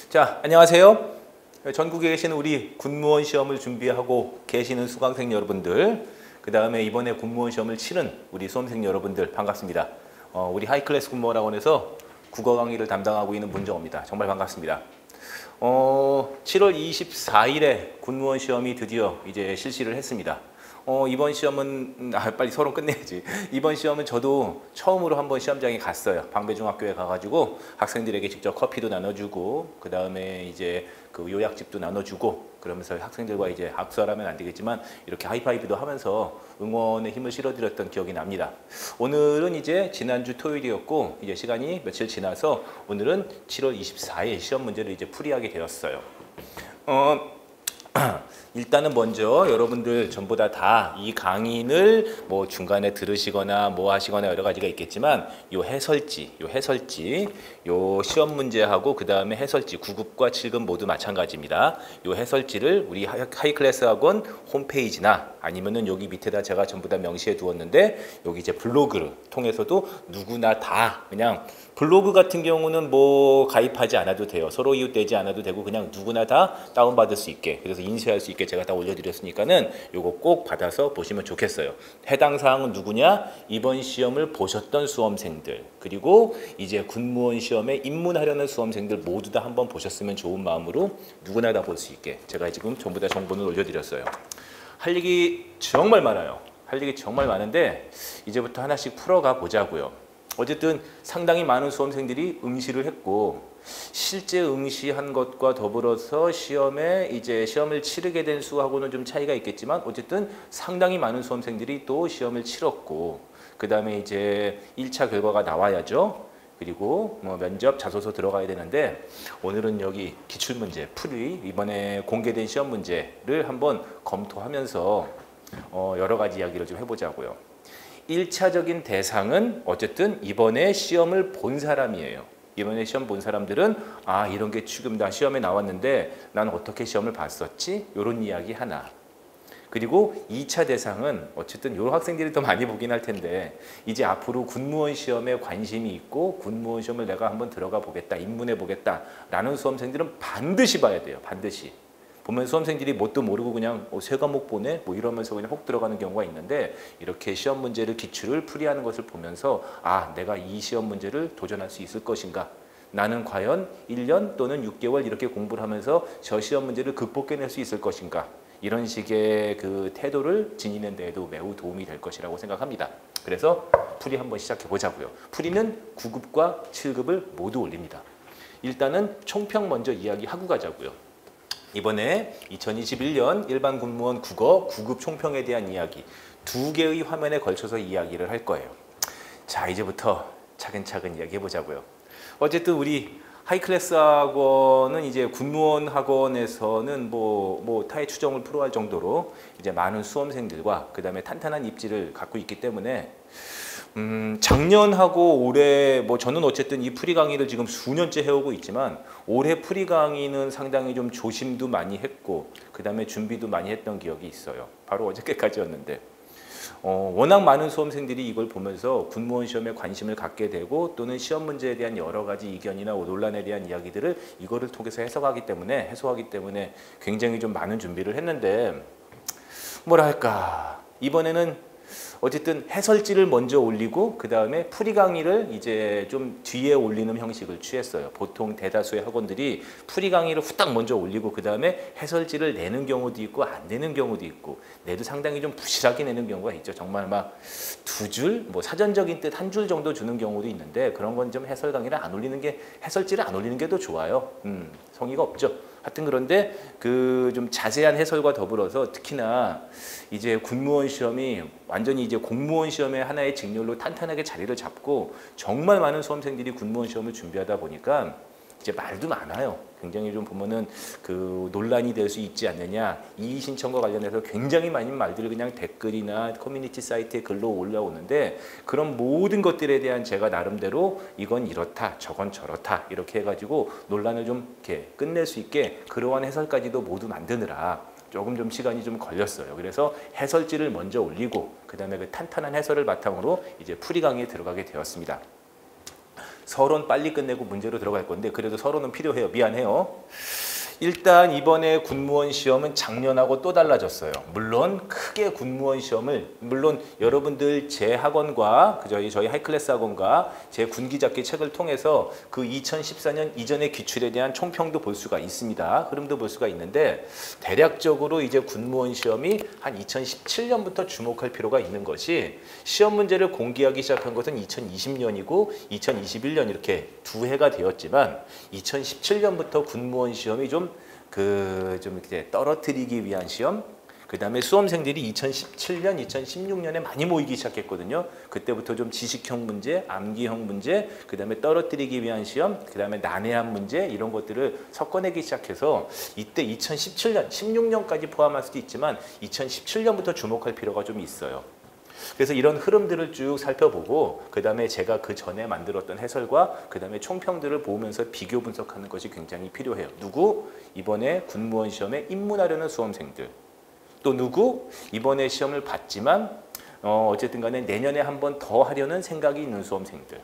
자, 안녕하세요. 전국에 계시는 우리 군무원 시험을 준비하고 계시는 수강생 여러분들, 그 다음에 이번에 군무원 시험을 치른 우리 수험생 여러분들 반갑습니다. 우리 하이클래스 군무원학원에서 국어 강의를 담당하고 있는 문정호입니다. 정말 반갑습니다. 7월 24일에 군무원 시험이 드디어 이제 실시를 했습니다. 이번 시험은 빨리 서론 끝내야지. 이번 시험은 저도 처음으로 한번 시험장에 갔어요. 방배중학교에 가가지고 학생들에게 직접 커피도 나눠주고, 그 다음에 이제 그 요약집도 나눠주고, 그러면서 학생들과 이제 악수를 하면 안 되겠지만 이렇게 하이파이브도 하면서 응원의 힘을 실어드렸던 기억이 납니다. 오늘은 이제 지난주 토요일이었고, 이제 시간이 며칠 지나서 오늘은 7월 24일 시험 문제를 이제 풀이하게 되었어요. 일단은 먼저 여러분들 전부 다 이 강의를 뭐 중간에 들으시거나 뭐 하시거나 여러 가지가 있겠지만 요 해설지, 요 시험 문제하고 그 다음에 해설지 9급과 7급 모두 마찬가지입니다. 요 해설지를 우리 하이클래스 학원 홈페이지나 아니면은 여기 밑에다 제가 전부 다 명시해 두었는데, 여기 이제 블로그를 통해서도 누구나 다 그냥 블로그 같은 경우는 뭐 가입하지 않아도 돼요. 서로 이웃되지 않아도 되고 그냥 누구나 다 다운받을 수 있게, 그래서 인쇄할 수 있게 제가 다 올려드렸으니까는 요거 꼭 받아서 보시면 좋겠어요. 해당 사항은 누구냐? 이번 시험을 보셨던 수험생들, 그리고 이제 군무원 시험에 입문하려는 수험생들 모두 다 한번 보셨으면 좋은 마음으로 누구나 다 볼 수 있게 제가 지금 전부 다 정보는 올려드렸어요. 할 얘기 정말 많아요. 할 얘기 정말 많은데 이제부터 하나씩 풀어가 보자고요. 어쨌든 상당히 많은 수험생들이 응시를 했고, 실제 응시한 것과 더불어서 시험에 이제 시험을 치르게 된 수하고는 좀 차이가 있겠지만 어쨌든 상당히 많은 수험생들이 또 시험을 치렀고, 그 다음에 이제 1차 결과가 나와야죠. 그리고 뭐 면접 자소서 들어가야 되는데, 오늘은 여기 기출문제 풀이 이번에 공개된 시험 문제를 한번 검토하면서 여러 가지 이야기를 좀 해보자고요. 1차적인 대상은 어쨌든 이번에 시험을 본 사람이에요. 이번에 시험 본 사람들은 이런 게 지금 나 시험에 나왔는데 난 어떻게 시험을 봤었지? 이런 이야기 하나. 그리고 2차 대상은 어쨌든 이런 학생들이 더 많이 보긴 할 텐데, 이제 앞으로 군무원 시험에 관심이 있고 군무원 시험을 내가 한번 들어가 보겠다, 입문해 보겠다 라는 수험생들은 반드시 봐야 돼요. 반드시. 보면 수험생들이 뭣도 모르고 그냥 세 과목 보네? 뭐 이러면서 그냥 혹 들어가는 경우가 있는데, 이렇게 시험 문제를 기출을 풀이하는 것을 보면서 내가 이 시험 문제를 도전할 수 있을 것인가? 나는 과연 1년 또는 6개월 이렇게 공부를 하면서 저 시험 문제를 극복해낼 수 있을 것인가? 이런 식의 그 태도를 지니는 데에도 매우 도움이 될 것이라고 생각합니다. 그래서 풀이 한번 시작해 보자고요. 풀이는 9급과 7급을 모두 올립니다. 일단은 총평 먼저 이야기하고 가자고요. 이번에 2021년 일반 군무원 국어 9급 총평에 대한 이야기, 2개의 화면에 걸쳐서 이야기를 할 거예요. 자, 이제부터 차근차근 이야기해 보자고요. 어쨌든 우리 하이클래스 학원은 이제 군무원 학원에서는 뭐 타의 추정을 풀어할 정도로 이제 많은 수험생들과 그 다음에 탄탄한 입지를 갖고 있기 때문에 작년하고 올해 저는 어쨌든 이 풀이 강의를 지금 수년째 해오고 있지만, 올해 풀이 강의는 상당히 좀 조심도 많이 했고 그 다음에 준비도 많이 했던 기억이 있어요. 바로 어저께까지였는데 워낙 많은 수험생들이 이걸 보면서 군무원 시험에 관심을 갖게 되고, 또는 시험 문제에 대한 여러 가지 이견이나 논란에 대한 이야기들을 이거를 통해서 해소하기 때문에 굉장히 좀 많은 준비를 했는데, 뭐랄까 이번에는 어쨌든 해설지를 먼저 올리고 그 다음에 풀이 강의를 이제 좀 뒤에 올리는 형식을 취했어요. 보통 대다수의 학원들이 풀이 강의를 후딱 먼저 올리고 그 다음에 해설지를 내는 경우도 있고 안 내는 경우도 있고, 내도 상당히 좀 부실하게 내는 경우가 있죠. 정말 막 2줄, 사전적인 뜻 1줄 정도 주는 경우도 있는데, 그런 건 좀 해설지를 안 올리는 게 더 좋아요. 성의가 없죠. 하여튼 그런데 그 좀 자세한 해설과 더불어서 특히나 이제 군무원 시험이 완전히 이제 공무원 시험의 하나의 직렬로 탄탄하게 자리를 잡고, 정말 많은 수험생들이 군무원 시험을 준비하다 보니까 이제 말도 많아요. 굉장히 좀 보면은 그 논란이 될 수 있지 않느냐, 이의 신청과 관련해서 굉장히 많은 말들을 그냥 댓글이나 커뮤니티 사이트에 글로 올라오는데, 그런 모든 것들에 대한 제가 나름대로 이건 이렇다, 저건 저렇다 이렇게 해가지고 논란을 좀 이렇게 끝낼 수 있게 그러한 해설까지도 모두 만드느라 조금 시간이 좀 걸렸어요. 그래서 해설지를 먼저 올리고 그 다음에 그 탄탄한 해설을 바탕으로 이제 풀이 강의에 들어가게 되었습니다. 서론 빨리 끝내고 문제로 들어갈 건데 그래도 서론은 필요해요. 미안해요. 일단 이번에 군무원 시험은 작년하고 또 달라졌어요. 물론 크게 군무원 시험을 물론 여러분들 제 학원과 저희 하이클래스 학원과 제 군기잡기 책을 통해서 그 2014년 이전의 기출에 대한 총평도 볼 수가 있습니다. 흐름도 볼 수가 있는데 대략적으로 이제 군무원 시험이 한 2017년부터 주목할 필요가 있는 것이 시험 문제를 공개하기 시작한 것은 2020년이고 2021년 이렇게 두 해가 되었지만 2017년부터 군무원 시험이 좀 이렇게 떨어뜨리기 위한 시험, 그 다음에 수험생들이 2017년, 2016년에 많이 모이기 시작했거든요. 그때부터 좀 지식형 문제, 암기형 문제, 그 다음에 떨어뜨리기 위한 시험, 그 다음에 난해한 문제 이런 것들을 섞어내기 시작해서 이때 2017년, 16년까지 포함할 수도 있지만 2017년부터 주목할 필요가 좀 있어요. 그래서 이런 흐름들을 쭉 살펴보고 그 다음에 제가 그 전에 만들었던 해설과 그 다음에 총평들을 보면서 비교 분석하는 것이 굉장히 필요해요. 누구? 이번에 군무원 시험에 입문하려는 수험생들. 또 누구? 이번에 시험을 봤지만 어쨌든 간에 내년에 한 번 더 하려는 생각이 있는 수험생들.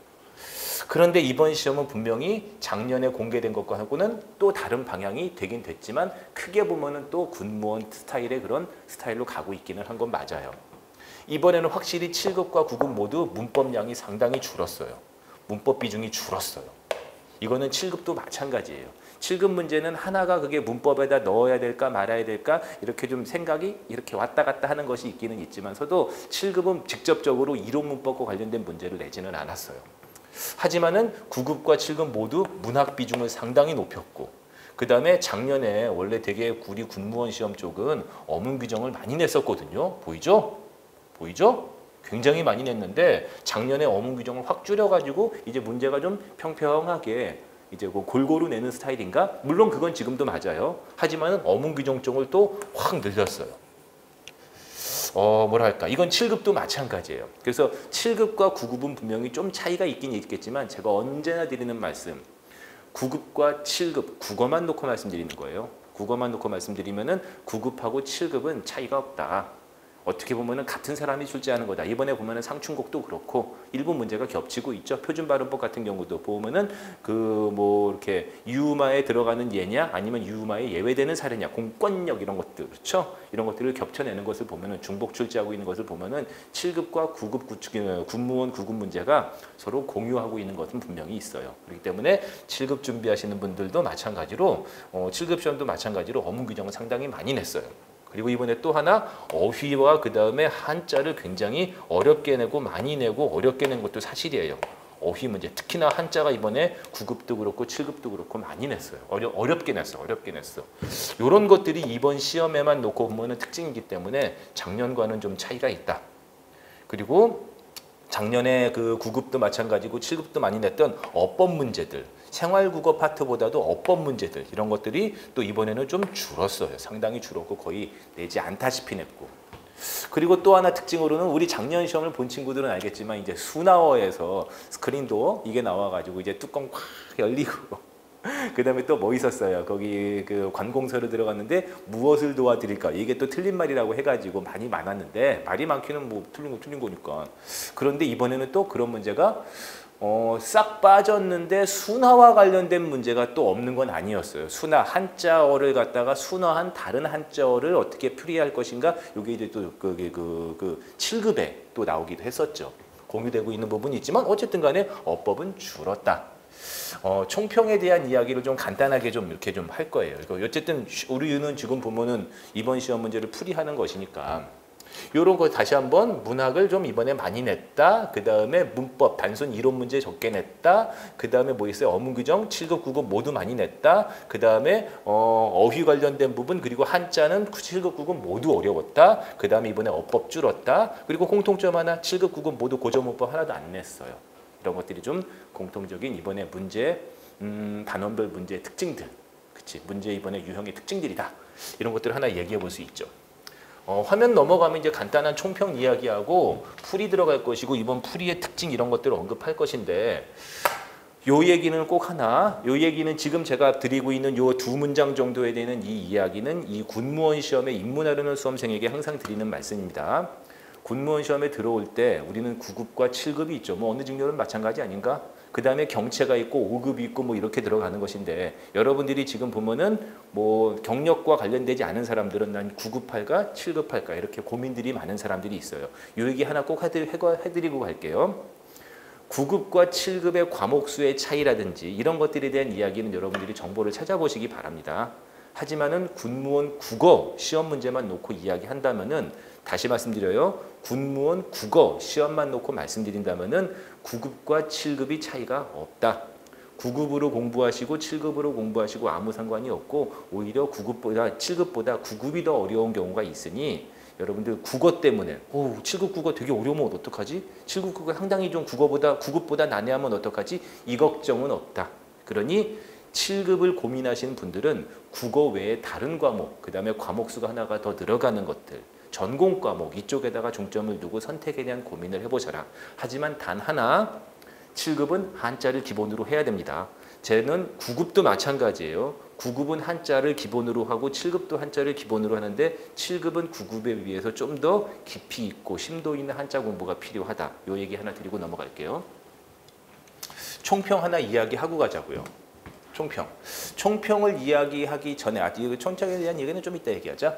그런데 이번 시험은 분명히 작년에 공개된 것과는 또 다른 방향이 되긴 됐지만 크게 보면은 또 군무원 스타일의 그런 스타일로 가고 있기는 한 건 맞아요. 이번에는 확실히 7급과 9급 모두 문법량이 상당히 줄었어요. 문법 비중이 줄었어요. 이거는 7급도 마찬가지예요. 7급 문제는 하나가 그게 문법에다 넣어야 될까 말아야 될까 이렇게 좀 생각이 이렇게 왔다 갔다 하는 것이 있기는 있지만서도 7급은 직접적으로 이론 문법과 관련된 문제를 내지는 않았어요. 하지만은 9급과 7급 모두 문학 비중을 상당히 높였고 그 다음에 작년에 원래 되게 우리 군무원 시험 쪽은 어문 규정을 많이 냈었거든요. 보이죠? 보이죠? 굉장히 많이 냈는데 작년에 어문 규정을 확 줄여가지고 이제 문제가 좀 평평하게 이제 골고루 내는 스타일인가? 물론 그건 지금도 맞아요. 하지만 어문 규정 쪽을 또 확 늘렸어요. 뭐랄까 이건 7급도 마찬가지예요. 그래서 7급과 9급은 분명히 좀 차이가 있긴 있겠지만 제가 언제나 드리는 말씀 9급과 7급 국어만 놓고 말씀드리는 거예요. 국어만 놓고 말씀드리면은 9급하고 7급은 차이가 없다. 어떻게 보면은 같은 사람이 출제하는 거다. 이번에 보면은 상충곡도 그렇고 일부 문제가 겹치고 있죠. 표준발음법 같은 경우도 보면은 이렇게 유마에 들어가는 예냐 아니면 유마에 예외되는 사례냐 공권력 이런 것들 그렇죠. 이런 것들을 겹쳐내는 것을 보면은 중복 출제하고 있는 것을 보면은 7급과 9급 군무원 9급 문제가 서로 공유하고 있는 것은 분명히 있어요. 그렇기 때문에 7급 준비하시는 분들도 마찬가지로 7급 시험도 마찬가지로 어문 규정을 상당히 많이 냈어요. 그리고 이번에 또 하나 어휘와 그 다음에 한자를 굉장히 어렵게 내고 많이 내고 어렵게 낸 것도 사실이에요. 어휘 문제 특히나 한자가 이번에 9급도 그렇고 7급도 그렇고 많이 냈어요. 어렵게 냈어. 어렵게 냈어. 이런 것들이 이번 시험에만 놓고 보면 특징이기 때문에 작년과는 좀 차이가 있다. 그리고 작년에 그 9급도 마찬가지고 7급도 많이 냈던 어법 문제들 생활국어 파트보다도 어법 문제들 이런 것들이 또 이번에는 좀 줄었어요. 상당히 줄었고 거의 내지 않다시피 냈고 그리고 또 하나 특징으로는 우리 작년 시험을 본 친구들은 알겠지만 이제 수나어에서 스크린도 이게 나와가지고 이제 뚜껑 확 열리고 그 다음에 또 뭐 있었어요. 거기 그 관공서를 들어갔는데 무엇을 도와드릴까 이게 또 틀린 말이라고 해가지고 많이 많았는데 말이 많기는 뭐 틀린 거니까 그런데 이번에는 또 그런 문제가 싹 빠졌는데 순화와 관련된 문제가 또 없는 건 아니었어요. 순화 한자어를 갖다가 순화한 다른 한자어를 어떻게 풀이할 것인가 이게 이제 또 그 7급에 또 나오기도 했었죠. 공유되고 있는 부분이 있지만 어쨌든 간에 어법은 줄었다. 총평에 대한 이야기를 좀 간단하게 좀 이렇게 좀 할 거예요. 어쨌든 우리는 지금 보면은 이번 시험 문제를 풀이하는 것이니까 요런 거 다시 한번 문학을 좀 이번에 많이 냈다. 그 다음에 문법 단순 이론 문제 적게 냈다. 그 다음에 뭐 있어요? 어문 규정 7급 9급 모두 많이 냈다. 그 다음에 어휘 관련된 부분 그리고 한자는 7급 9급 모두 어려웠다. 그 다음에 이번에 어법 줄었다. 그리고 공통점 하나 7급 9급 모두 고전문법 하나도 안 냈어요. 이런 것들이 좀 공통적인 이번에 문제 단원별 문제의 특징들, 그치? 문제 이번에 유형의 특징들이다. 이런 것들을 하나 얘기해 볼 수 있죠. 화면 넘어가면 이제 간단한 총평 이야기하고 풀이 들어갈 것이고 이번 풀이의 특징 이런 것들을 언급할 것인데 요 얘기는 꼭 하나, 요 얘기는 지금 제가 드리고 있는 요 두 문장 정도에 대한 이 이야기는 이 군무원 시험에 입문하려는 수험생에게 항상 드리는 말씀입니다. 군무원 시험에 들어올 때 우리는 9급과 7급이 있죠. 뭐 어느 직렬은 마찬가지 아닌가? 그 다음에 경채가 있고 5급이 있고 뭐 이렇게 들어가는 것인데 여러분들이 지금 보면은 뭐 경력과 관련되지 않은 사람들은 난 9급 할까 7급 할까 이렇게 고민들이 많은 사람들이 있어요. 요 얘기 하나 꼭 해드리고 갈게요. 9급과 7급의 과목수의 차이라든지 이런 것들에 대한 이야기는 여러분들이 정보를 찾아보시기 바랍니다. 하지만은 군무원 국어 시험 문제만 놓고 이야기한다면은 다시 말씀드려요. 군무원 국어 시험만 놓고 말씀드린다면은 9급과 7급이 차이가 없다. 9급으로 공부하시고 7급으로 공부하시고 아무 상관이 없고 오히려 9급보다 7급보다 9급이 더 어려운 경우가 있으니 여러분들 국어 때문에 7급 국어 되게 어려우면 어떡하지? 7급 국어 상당히 좀 국어보다 9급보다 난해하면 어떡하지? 이 걱정은 없다. 그러니 7급을 고민하시는 분들은 국어 외에 다른 과목, 그 다음에 과목수가 하나가 더 늘어가는 것들, 전공 과목 이쪽에다가 중점을 두고 선택에 대한 고민을 해보셔라. 하지만 단 하나 7급은 한자를 기본으로 해야 됩니다. 쟤는 9급도 마찬가지예요. 9급은 한자를 기본으로 하고 7급도 한자를 기본으로 하는데 7급은 9급에 비해서 좀 더 깊이 있고 심도 있는 한자 공부가 필요하다. 요 얘기 하나 드리고 넘어갈게요. 총평 하나 이야기하고 가자고요. 총평을 이야기하기 전에 총평에 대한 얘기는 좀 이따 얘기하자.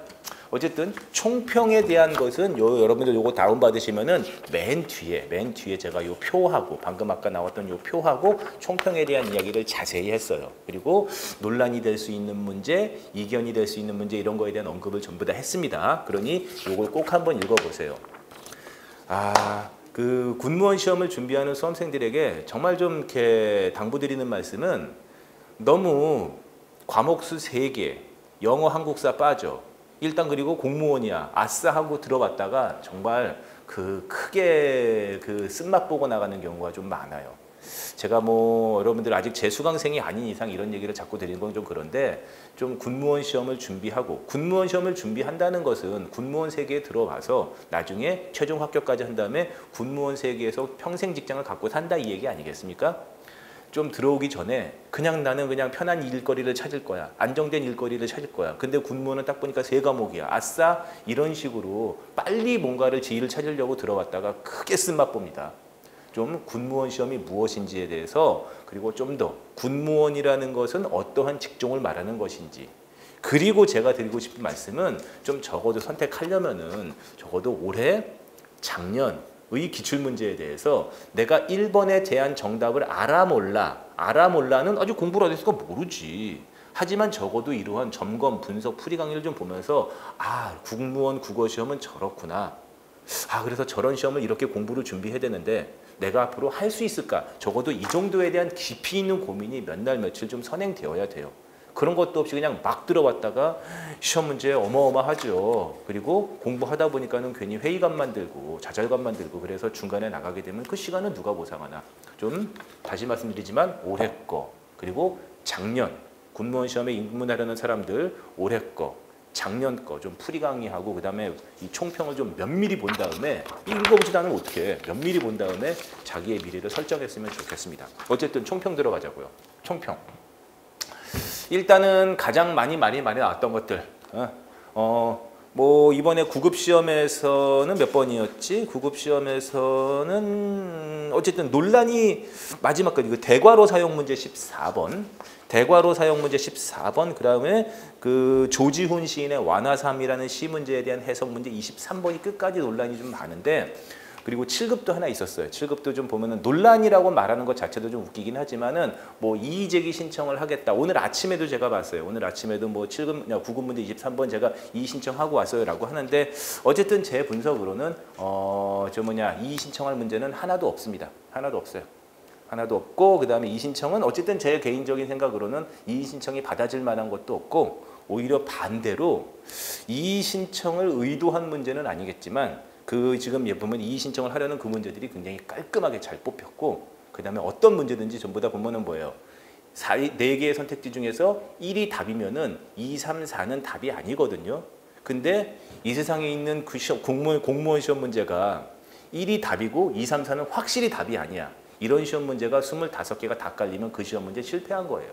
어쨌든 총평에 대한 것은 여러분들 요거 다운 받으시면은 맨 뒤에 제가 요 표하고 방금 아까 나왔던 요 표하고 총평에 대한 이야기를 자세히 했어요. 그리고 논란이 될 수 있는 문제, 이견이 될 수 있는 문제 이런 거에 대한 언급을 전부 다 했습니다. 그러니 요걸 꼭 한번 읽어보세요. 그 군무원 시험을 준비하는 수험생들에게 정말 좀 이렇게 당부드리는 말씀은 너무 과목수 3개, 영어, 한국사 빠져. 일단 그리고 공무원이야. 아싸 하고 들어갔다가 정말 크게 쓴맛 보고 나가는 경우가 좀 많아요. 제가 뭐 여러분들 아직 재수강생이 아닌 이상 이런 얘기를 자꾸 드리는 건 좀 그런데 좀 군무원 시험을 준비하고 군무원 시험을 준비한다는 것은 군무원 세계에 들어가서 나중에 최종 합격까지 한 다음에 군무원 세계에서 평생 직장을 갖고 산다 이 얘기 아니겠습니까? 좀 들어오기 전에 나는 그냥 편한 일거리를 찾을 거야. 안정된 일거리를 찾을 거야. 근데 군무원은 딱 보니까 3과목이야. 아싸 이런 식으로 빨리 뭔가를 지위를 찾으려고 들어왔다가 크게 쓴맛 봅니다. 좀 군무원 시험이 무엇인지에 대해서 그리고 좀 더 군무원이라는 것은 어떠한 직종을 말하는 것인지 그리고 제가 드리고 싶은 말씀은 좀 적어도 선택하려면은 적어도 올해 작년의 기출문제에 대해서 내가 1번에 대한 정답을 알아 몰라는 아직 공부를 안 했으니까 모르지. 하지만 적어도 이러한 점검, 분석, 풀이 강의를 좀 보면서 국무원 국어시험은 저렇구나. 그래서 저런 시험을 이렇게 공부를 준비해야 되는데 내가 앞으로 할 수 있을까? 적어도 이 정도에 대한 깊이 있는 고민이 몇 날 며칠 좀 선행되어야 돼요. 그런 것도 없이 그냥 막 들어왔다가 시험 문제 어마어마하죠. 그리고 공부하다 보니까는 괜히 회의감만 들고 좌절감만 들고 그래서 중간에 나가게 되면 그 시간은 누가 보상하나. 좀 다시 말씀드리지만 올해 거 그리고 작년 군무원 시험에 입문하려는 사람들 올해 거 작년 거 좀 풀이 강의하고 그다음에 이 총평을 좀 면밀히 본 다음에 읽어보지도 않으면 어떻게 면밀히 본 다음에 자기의 미래를 설정했으면 좋겠습니다. 어쨌든 총평 들어가자고요. 총평. 일단은 가장 많이 나왔던 것들. 뭐 이번에 9급 시험에서는 몇 번이었지? 9급 시험에서는 어쨌든 논란이 마지막 거 이거 대괄호 사용 문제 14번. 대괄호 사용 문제 14번. 그다음에 그 조지훈 시인의 완화삼이라는 시 문제에 대한 해석 문제 23번이 끝까지 논란이 좀 많은데 그리고 7급도 하나 있었어요. 7급도 좀 보면은 논란이라고 말하는 것 자체도 좀 웃기긴 하지만은 뭐 이의 제기 신청을 하겠다. 오늘 아침에도 제가 봤어요. 오늘 아침에도 뭐 9급 문제 23번 제가 이의 신청하고 왔어요라고 하는데 어쨌든 제 분석으로는 이의 신청할 문제는 하나도 없습니다. 하나도 없어요. 하나도 없고 그다음에 이의 신청은 어쨌든 제 개인적인 생각으로는 이의 신청이 받아질 만한 것도 없고 오히려 반대로 이의 신청을 의도한 문제는 아니겠지만 그 지금 보면 이의 신청을 하려는 그 문제들이 굉장히 깔끔하게 잘 뽑혔고 그다음에 어떤 문제든지 전부 다 보면은 뭐예요? 4개의 선택지 중에서 1이 답이면은 2, 3, 4는 답이 아니거든요. 근데 이 세상에 있는 그 시험, 공무원 시험 문제가 1이 답이고 2, 3, 4는 확실히 답이 아니야. 이런 시험 문제가 25개가 다 깔리면 그 시험 문제 실패한 거예요.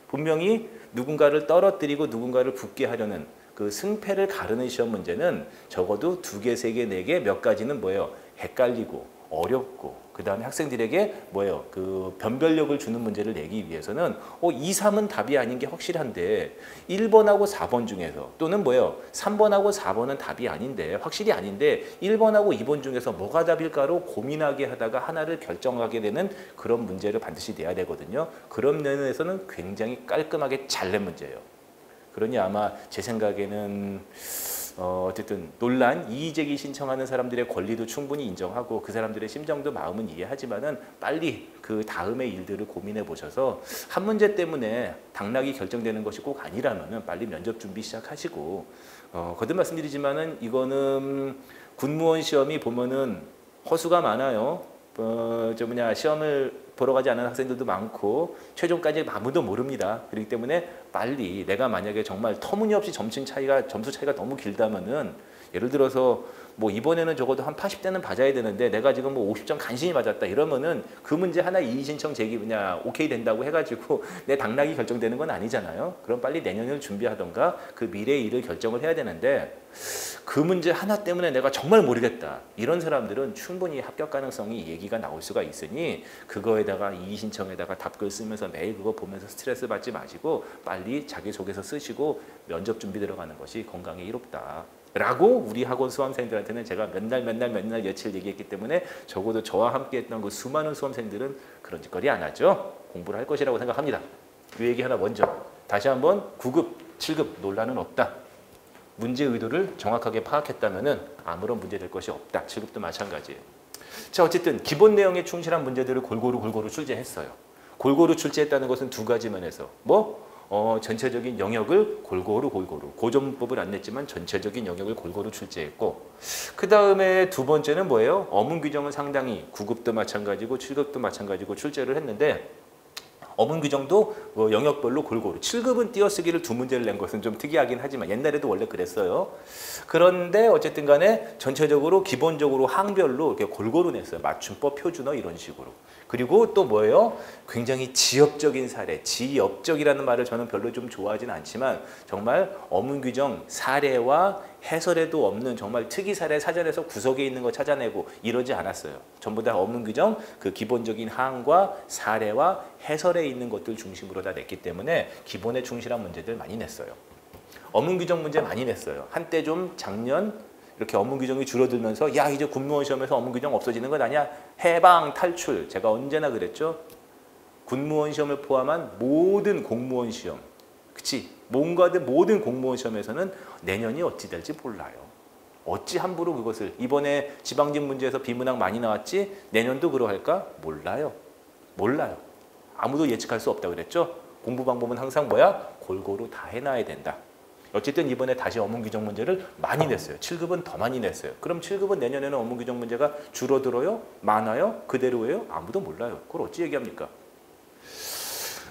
분명히 누군가를 떨어뜨리고 누군가를 붙게 하려는 그 승패를 가르는 시험 문제는 적어도 2개, 3개, 4개 몇 가지는 뭐예요? 헷갈리고 어렵고 그 다음에 학생들에게 뭐예요? 그 변별력을 주는 문제를 내기 위해서는 2, 3은 답이 아닌 게 확실한데 1번하고 4번 중에서 또는 뭐예요? 3번하고 4번은 답이 아닌데 확실히 아닌데 1번하고 2번 중에서 뭐가 답일까로 고민하게 하다가 하나를 결정하게 되는 그런 문제를 반드시 내야 되거든요. 그런 면에서는 굉장히 깔끔하게 잘 낸 문제예요. 그러니 아마 제 생각에는 어쨌든 논란, 이의제기 신청하는 사람들의 권리도 충분히 인정하고 그 사람들의 심정도 마음은 이해하지만은 빨리 그 다음의 일들을 고민해 보셔서 한 문제 때문에 당락이 결정되는 것이 꼭 아니라면은 빨리 면접 준비 시작하시고 거듭 말씀드리지만은 이거는 군무원 시험이 보면은 허수가 많아요. 시험을 보러 가지 않은 학생들도 많고 최종까지 아무도 모릅니다. 그렇기 때문에 빨리 내가 만약에 정말 터무니없이 점수 차이가 너무 길다면은 예를 들어서 뭐 이번에는 적어도 한 80대는 맞아야 되는데 내가 지금 뭐 50점 간신히 맞았다 이러면은 그 문제 하나 이의 신청 제기 오케이 된다고 해가지고 내 당락이 결정되는 건 아니잖아요. 그럼 빨리 내년을 준비하던가 그 미래의 일을 결정을 해야 되는데 그 문제 하나 때문에 내가 정말 모르겠다 이런 사람들은 충분히 합격 가능성이 얘기가 나올 수가 있으니 그거에다가 이의 신청에다가 답글 쓰면서 매일 그거 보면서 스트레스 받지 마시고 빨리 자기소개서 쓰시고 면접 준비 들어가는 것이 건강에 이롭다. 라고 우리 학원 수험생들한테는 제가 맨날 며칠 얘기했기 때문에 적어도 저와 함께 했던 그 수많은 수험생들은 그런 짓거리 안 하죠. 공부를 할 것이라고 생각합니다. 이 얘기 하나 먼저. 다시 한번 9급, 7급 논란은 없다. 문제 의도를 정확하게 파악했다면 아무런 문제 될 것이 없다. 7급도 마찬가지예요. 자, 어쨌든 기본 내용에 충실한 문제들을 골고루 출제했어요. 골고루 출제했다는 것은 두 가지 면에서 전체적인 영역을 골고루 고전문법을 안 냈지만 전체적인 영역을 골고루 출제했고 그 다음에 두 번째는 뭐예요? 어문 규정은 상당히 9급도 마찬가지고 7급도 마찬가지고 출제를 했는데 어문 규정도 영역별로 골고루 7급은 띄어쓰기를 두 문제를 낸 것은 좀 특이하긴 하지만 옛날에도 원래 그랬어요. 그런데 어쨌든 간에 전체적으로 기본적으로 항별로 이렇게 골고루 냈어요. 맞춤법, 표준어 이런 식으로. 그리고 또 뭐예요? 굉장히 지엽적인 사례, 지엽적이라는 말을 저는 별로 좀 좋아하진 않지만 정말 어문 규정 사례와 해설에도 없는 정말 특이 사례 사전에서 구석에 있는 거 찾아내고 이러지 않았어요. 전부 다 어문 규정 그 기본적인 항과 사례와 해설에 있는 것들 중심으로 다 냈기 때문에 기본에 충실한 문제들 많이 냈어요. 어문 규정 문제 많이 냈어요. 한때 좀 작년 이렇게 어문 규정이 줄어들면서 야 이제 군무원 시험에서 어문 규정 없어지는 것 아니야? 해방 탈출. 제가 언제나 그랬죠. 군무원 시험을 포함한 모든 공무원 시험. 그치? 뭔가든 모든 공무원 시험에서는 내년이 어찌 될지 몰라요. 어찌 함부로 그것을 이번에 지방직 문제에서 비문학 많이 나왔지? 내년도 그러할까? 몰라요. 아무도 예측할 수 없다고 그랬죠? 공부 방법은 항상 뭐야? 골고루 다 해놔야 된다. 어쨌든 이번에 다시 어문 규정 문제를 많이 냈어요. 7급은 더 많이 냈어요. 그럼 7급은 내년에는 어문 규정 문제가 줄어들어요? 많아요? 그대로예요? 아무도 몰라요. 그걸 어찌 얘기합니까?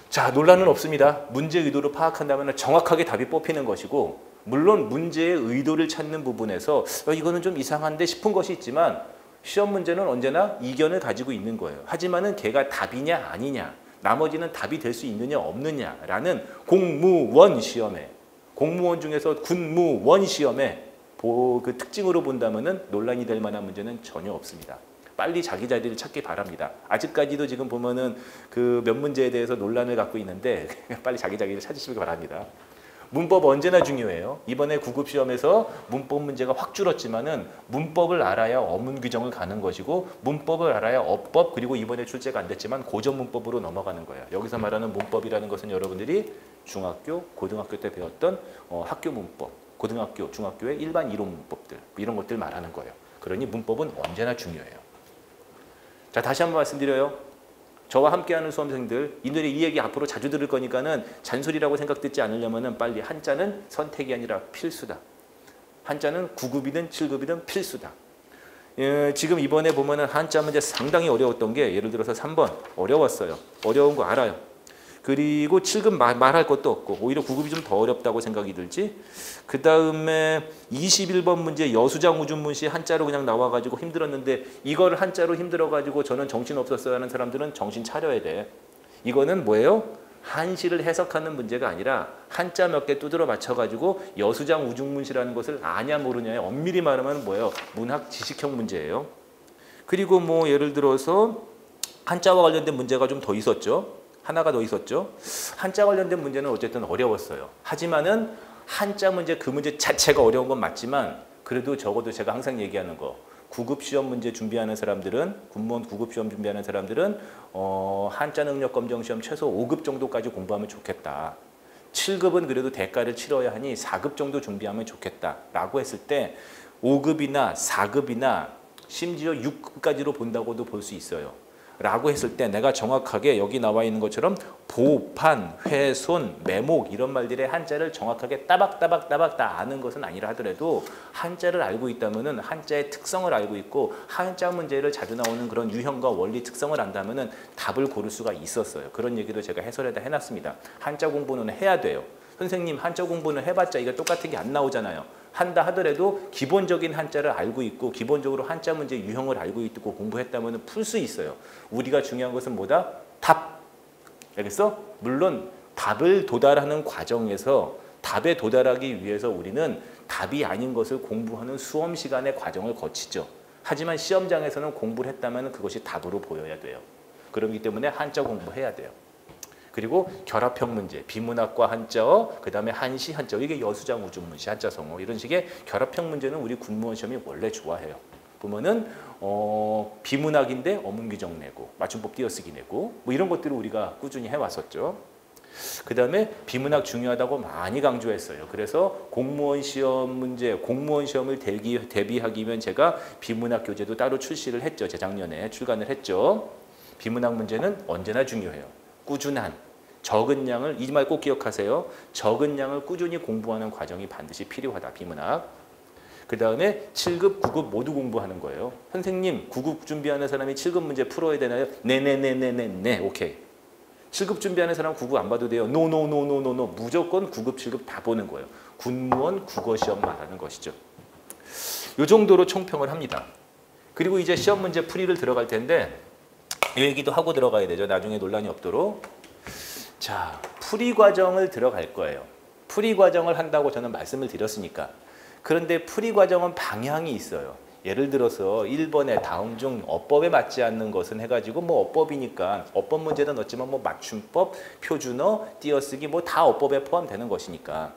자, 논란은 없습니다. 문제 의도를 파악한다면 정확하게 답이 뽑히는 것이고 물론 문제의 의도를 찾는 부분에서 이거는 좀 이상한데 싶은 것이 있지만 시험 문제는 언제나 이견을 가지고 있는 거예요. 하지만은 걔가 답이냐 아니냐 나머지는 답이 될 수 있느냐 없느냐라는 공무원 시험에 공무원 중에서 군무원 시험에 그 특징으로 본다면은 논란이 될 만한 문제는 전혀 없습니다. 빨리 자기 자리를 찾기 바랍니다. 아직까지도 지금 보면은 그 몇 문제에 대해서 논란을 갖고 있는데 빨리 자기 자리를 찾으시기 바랍니다. 문법 언제나 중요해요. 이번에 9급 시험에서 문법 문제가 확 줄었지만은 문법을 알아야 어문 규정을 가는 것이고 문법을 알아야 어법 그리고 이번에 출제가 안 됐지만 고전 문법으로 넘어가는 거예요. 여기서 말하는 문법이라는 것은 여러분들이 중학교, 고등학교 때 배웠던 학교 문법, 고등학교, 중학교의 일반 이론 문법들 이런 것들 말하는 거예요. 그러니 문법은 언제나 중요해요. 자, 다시 한번 말씀드려요. 저와 함께하는 수험생들, 이들이 이 얘기 앞으로 자주 들을 거니까는 잔소리라고 생각 듣지 않으려면은 빨리 한자는 선택이 아니라 필수다. 한자는 9급이든 7급이든 필수다. 지금 이번에 보면은 한자 문제 상당히 어려웠던 게 예를 들어서 3번 어려웠어요. 어려운 거 알아요. 그리고 7급 말할 것도 없고 오히려 9급이 좀 더 어렵다고 생각이 들지. 그 다음에 21번 문제 여수장 우준문시 한자로 그냥 나와가지고 힘들었는데 이걸 한자로 힘들어가지고 저는 정신 없었어요 하는 사람들은 정신 차려야 돼. 이거는 뭐예요? 한시를 해석하는 문제가 아니라 한자 몇 개 두드러 맞춰가지고 여수장 우준문시라는 것을 아냐 모르냐에 엄밀히 말하면 뭐예요? 문학 지식형 문제예요. 그리고 뭐 예를 들어서 한자와 관련된 문제가 좀 더 있었죠. 하나가 더 있었죠. 한자 관련된 문제는 어쨌든 어려웠어요. 하지만은 한자 문제 그 문제 자체가 어려운 건 맞지만 그래도 적어도 제가 항상 얘기하는 거 9급 시험 문제 준비하는 사람들은 군무원 9급 시험 준비하는 사람들은 한자 능력 검정 시험 최소 5급 정도까지 공부하면 좋겠다. 7급은 그래도 대가를 치러야 하니 4급 정도 준비하면 좋겠다라고 했을 때 5급이나 4급이나 심지어 6급까지로 본다고도 볼 수 있어요. 라고 했을 때 내가 정확하게 여기 나와 있는 것처럼 보판, 훼손, 매목 이런 말들의 한자를 정확하게 따박따박 다 아는 것은 아니라 하더라도 한자를 알고 있다면은 한자의 특성을 알고 있고 한자 문제를 자주 나오는 그런 유형과 원리 특성을 안다면은 답을 고를 수가 있었어요. 그런 얘기도 제가 해설에다 해놨습니다. 한자 공부는 해야 돼요. 선생님 한자 공부는 해봤자 이거 똑같은 게 안 나오잖아요. 한다 하더라도 기본적인 한자를 알고 있고 기본적으로 한자 문제 유형을 알고 있고 공부했다면 풀 수 있어요. 우리가 중요한 것은 뭐다? 답. 알겠어? 물론 답을 도달하는 과정에서 답에 도달하기 위해서 우리는 답이 아닌 것을 공부하는 수험 시간의 과정을 거치죠. 하지만 시험장에서는 공부를 했다면 그것이 답으로 보여야 돼요. 그렇기 때문에 한자 공부해야 돼요. 그리고 결합형 문제, 비문학과 한자어, 그 다음에 한시, 한자어, 이게 여수장, 우중문시, 한자성어 이런 식의 결합형 문제는 우리 군무원 시험이 원래 좋아해요. 보면은 비문학인데 어문규정 내고 맞춤법 띄어쓰기 내고 뭐 이런 것들을 우리가 꾸준히 해왔었죠. 그 다음에 비문학 중요하다고 많이 강조했어요. 그래서 공무원 시험 문제, 공무원 시험을 대비하기 위한 제가 비문학 교재도 따로 출시를 했죠. 재작년에 출간을 했죠. 비문학 문제는 언제나 중요해요. 꾸준한 적은 양을 이 말 꼭 기억하세요. 적은 양을 꾸준히 공부하는 과정이 반드시 필요하다. 비문학. 그 다음에 7급, 9급 모두 공부하는 거예요. 선생님 9급 준비하는 사람이 7급 문제 풀어야 되나요? 네네네네네 오케이. 7급 준비하는 사람 9급 안 봐도 돼요. 노노노노노노 무조건 9급, 7급 다 보는 거예요. 군무원 국어시험 말하는 것이죠. 이 정도로 총평을 합니다. 그리고 이제 시험 문제 풀이를 들어갈 텐데 이 얘기도 하고 들어가야 되죠. 나중에 논란이 없도록. 자, 풀이 과정을 들어갈 거예요. 풀이 과정을 한다고 저는 말씀을 드렸으니까. 그런데 풀이 과정은 방향이 있어요. 예를 들어서 1번에 다음 중 어법에 맞지 않는 것은 해가지고 뭐 어법이니까 어법 문제는 넣었지만 뭐 맞춤법, 표준어, 띄어쓰기 뭐 다 어법에 포함되는 것이니까.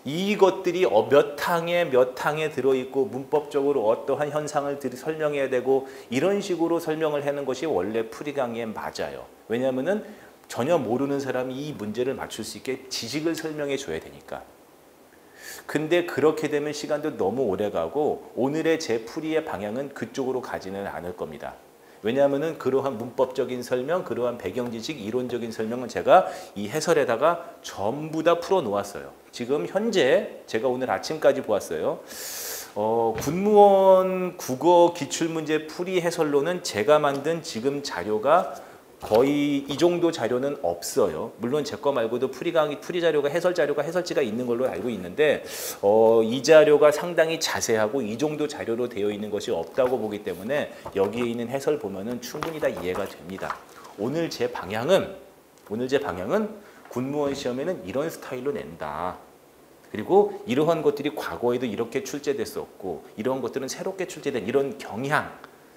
이것들이 몇 항에 들어있고 문법적으로 어떠한 현상을 설명해야 되고 이런 식으로 설명을 하는 것이 원래 풀이 강의에 맞아요. 왜냐하면은 전혀 모르는 사람이 이 문제를 맞출 수 있게 지식을 설명해 줘야 되니까. 근데 그렇게 되면 시간도 너무 오래 가고 오늘의 제 풀이의 방향은 그쪽으로 가지는 않을 겁니다. 왜냐하면은 그러한 문법적인 설명, 그러한 배경 지식, 이론적인 설명은 제가 이 해설에다가 전부 다 풀어 놓았어요. 지금 현재 제가 오늘 아침까지 보았어요. 군무원 국어 기출문제 풀이 해설로는 제가 만든 지금 자료가 거의 이 정도 자료는 없어요. 물론 제 거 말고도 풀이 자료가 해설 자료가 해설지가 있는 걸로 알고 있는데 이 자료가 상당히 자세하고 이 정도 자료로 되어 있는 것이 없다고 보기 때문에 여기에 있는 해설 보면은 충분히 다 이해가 됩니다. 오늘 제 방향은 군무원 시험에는 이런 스타일로 낸다. 그리고 이러한 것들이 과거에도 이렇게 출제됐었고 이러한 것들은 새롭게 출제된 이런 경향,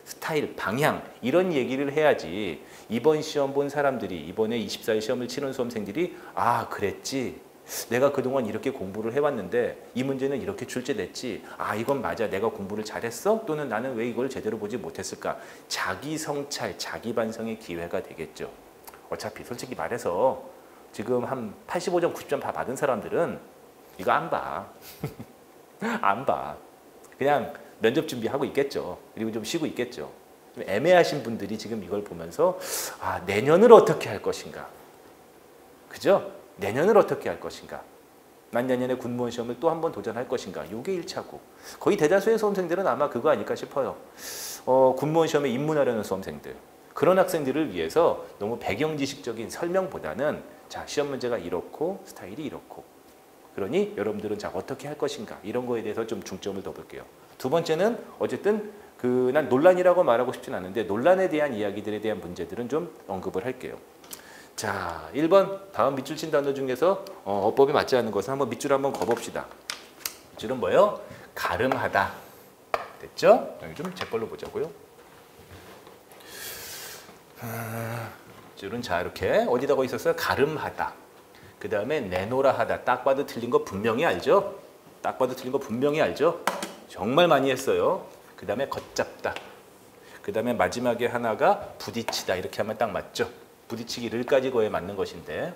스타일, 방향 이런 얘기를 해야지 이번 시험 본 사람들이 이번에 24일 시험을 치는 수험생들이 아 그랬지 내가 그동안 이렇게 공부를 해왔는데 이 문제는 이렇게 출제됐지 아 이건 맞아 내가 공부를 잘했어? 또는 나는 왜 이걸 제대로 보지 못했을까? 자기 성찰, 자기 반성의 기회가 되겠죠. 어차피 솔직히 말해서 지금 한 85점, 90점 다 받은 사람들은 이거 안 봐. 안 봐. 그냥 면접 준비하고 있겠죠. 그리고 좀 쉬고 있겠죠. 좀 애매하신 분들이 지금 이걸 보면서 아 내년을 어떻게 할 것인가. 그죠? 내년을 어떻게 할 것인가. 난 내년에 군무원 시험을 또 한 번 도전할 것인가. 이게 1차고. 거의 대다수의 수험생들은 아마 그거 아닐까 싶어요. 군무원 시험에 입문하려는 수험생들. 그런 학생들을 위해서 너무 배경지식적인 설명보다는 자 시험 문제가 이렇고 스타일이 이렇고 그러니 여러분들은 자 어떻게 할 것인가 이런 거에 대해서 좀 중점을 더 볼게요. 두 번째는 어쨌든 난 논란이라고 말하고 싶진 않은데 논란에 대한 이야기들에 대한 문제들은 좀 언급을 할게요. 자, 1번 다음 밑줄 친 단어 중에서 어법에 맞지 않는 것은 한번 밑줄 한번 거봅시다. 밑줄은 뭐예요? 가름하다. 됐죠? 여기 좀 재벌로 보자고요. 줄은 자 이렇게 어디다가 있었어요? 가름하다. 그 다음에 내놓으라 하다. 딱 봐도 틀린 거 분명히 알죠? 딱 봐도 틀린 거 분명히 알죠? 정말 많이 했어요. 그 다음에 걷잡다. 그 다음에 마지막에 하나가 부딪히다. 이렇게 하면 딱 맞죠? 부딪히기 를까지 거에 맞는 것인데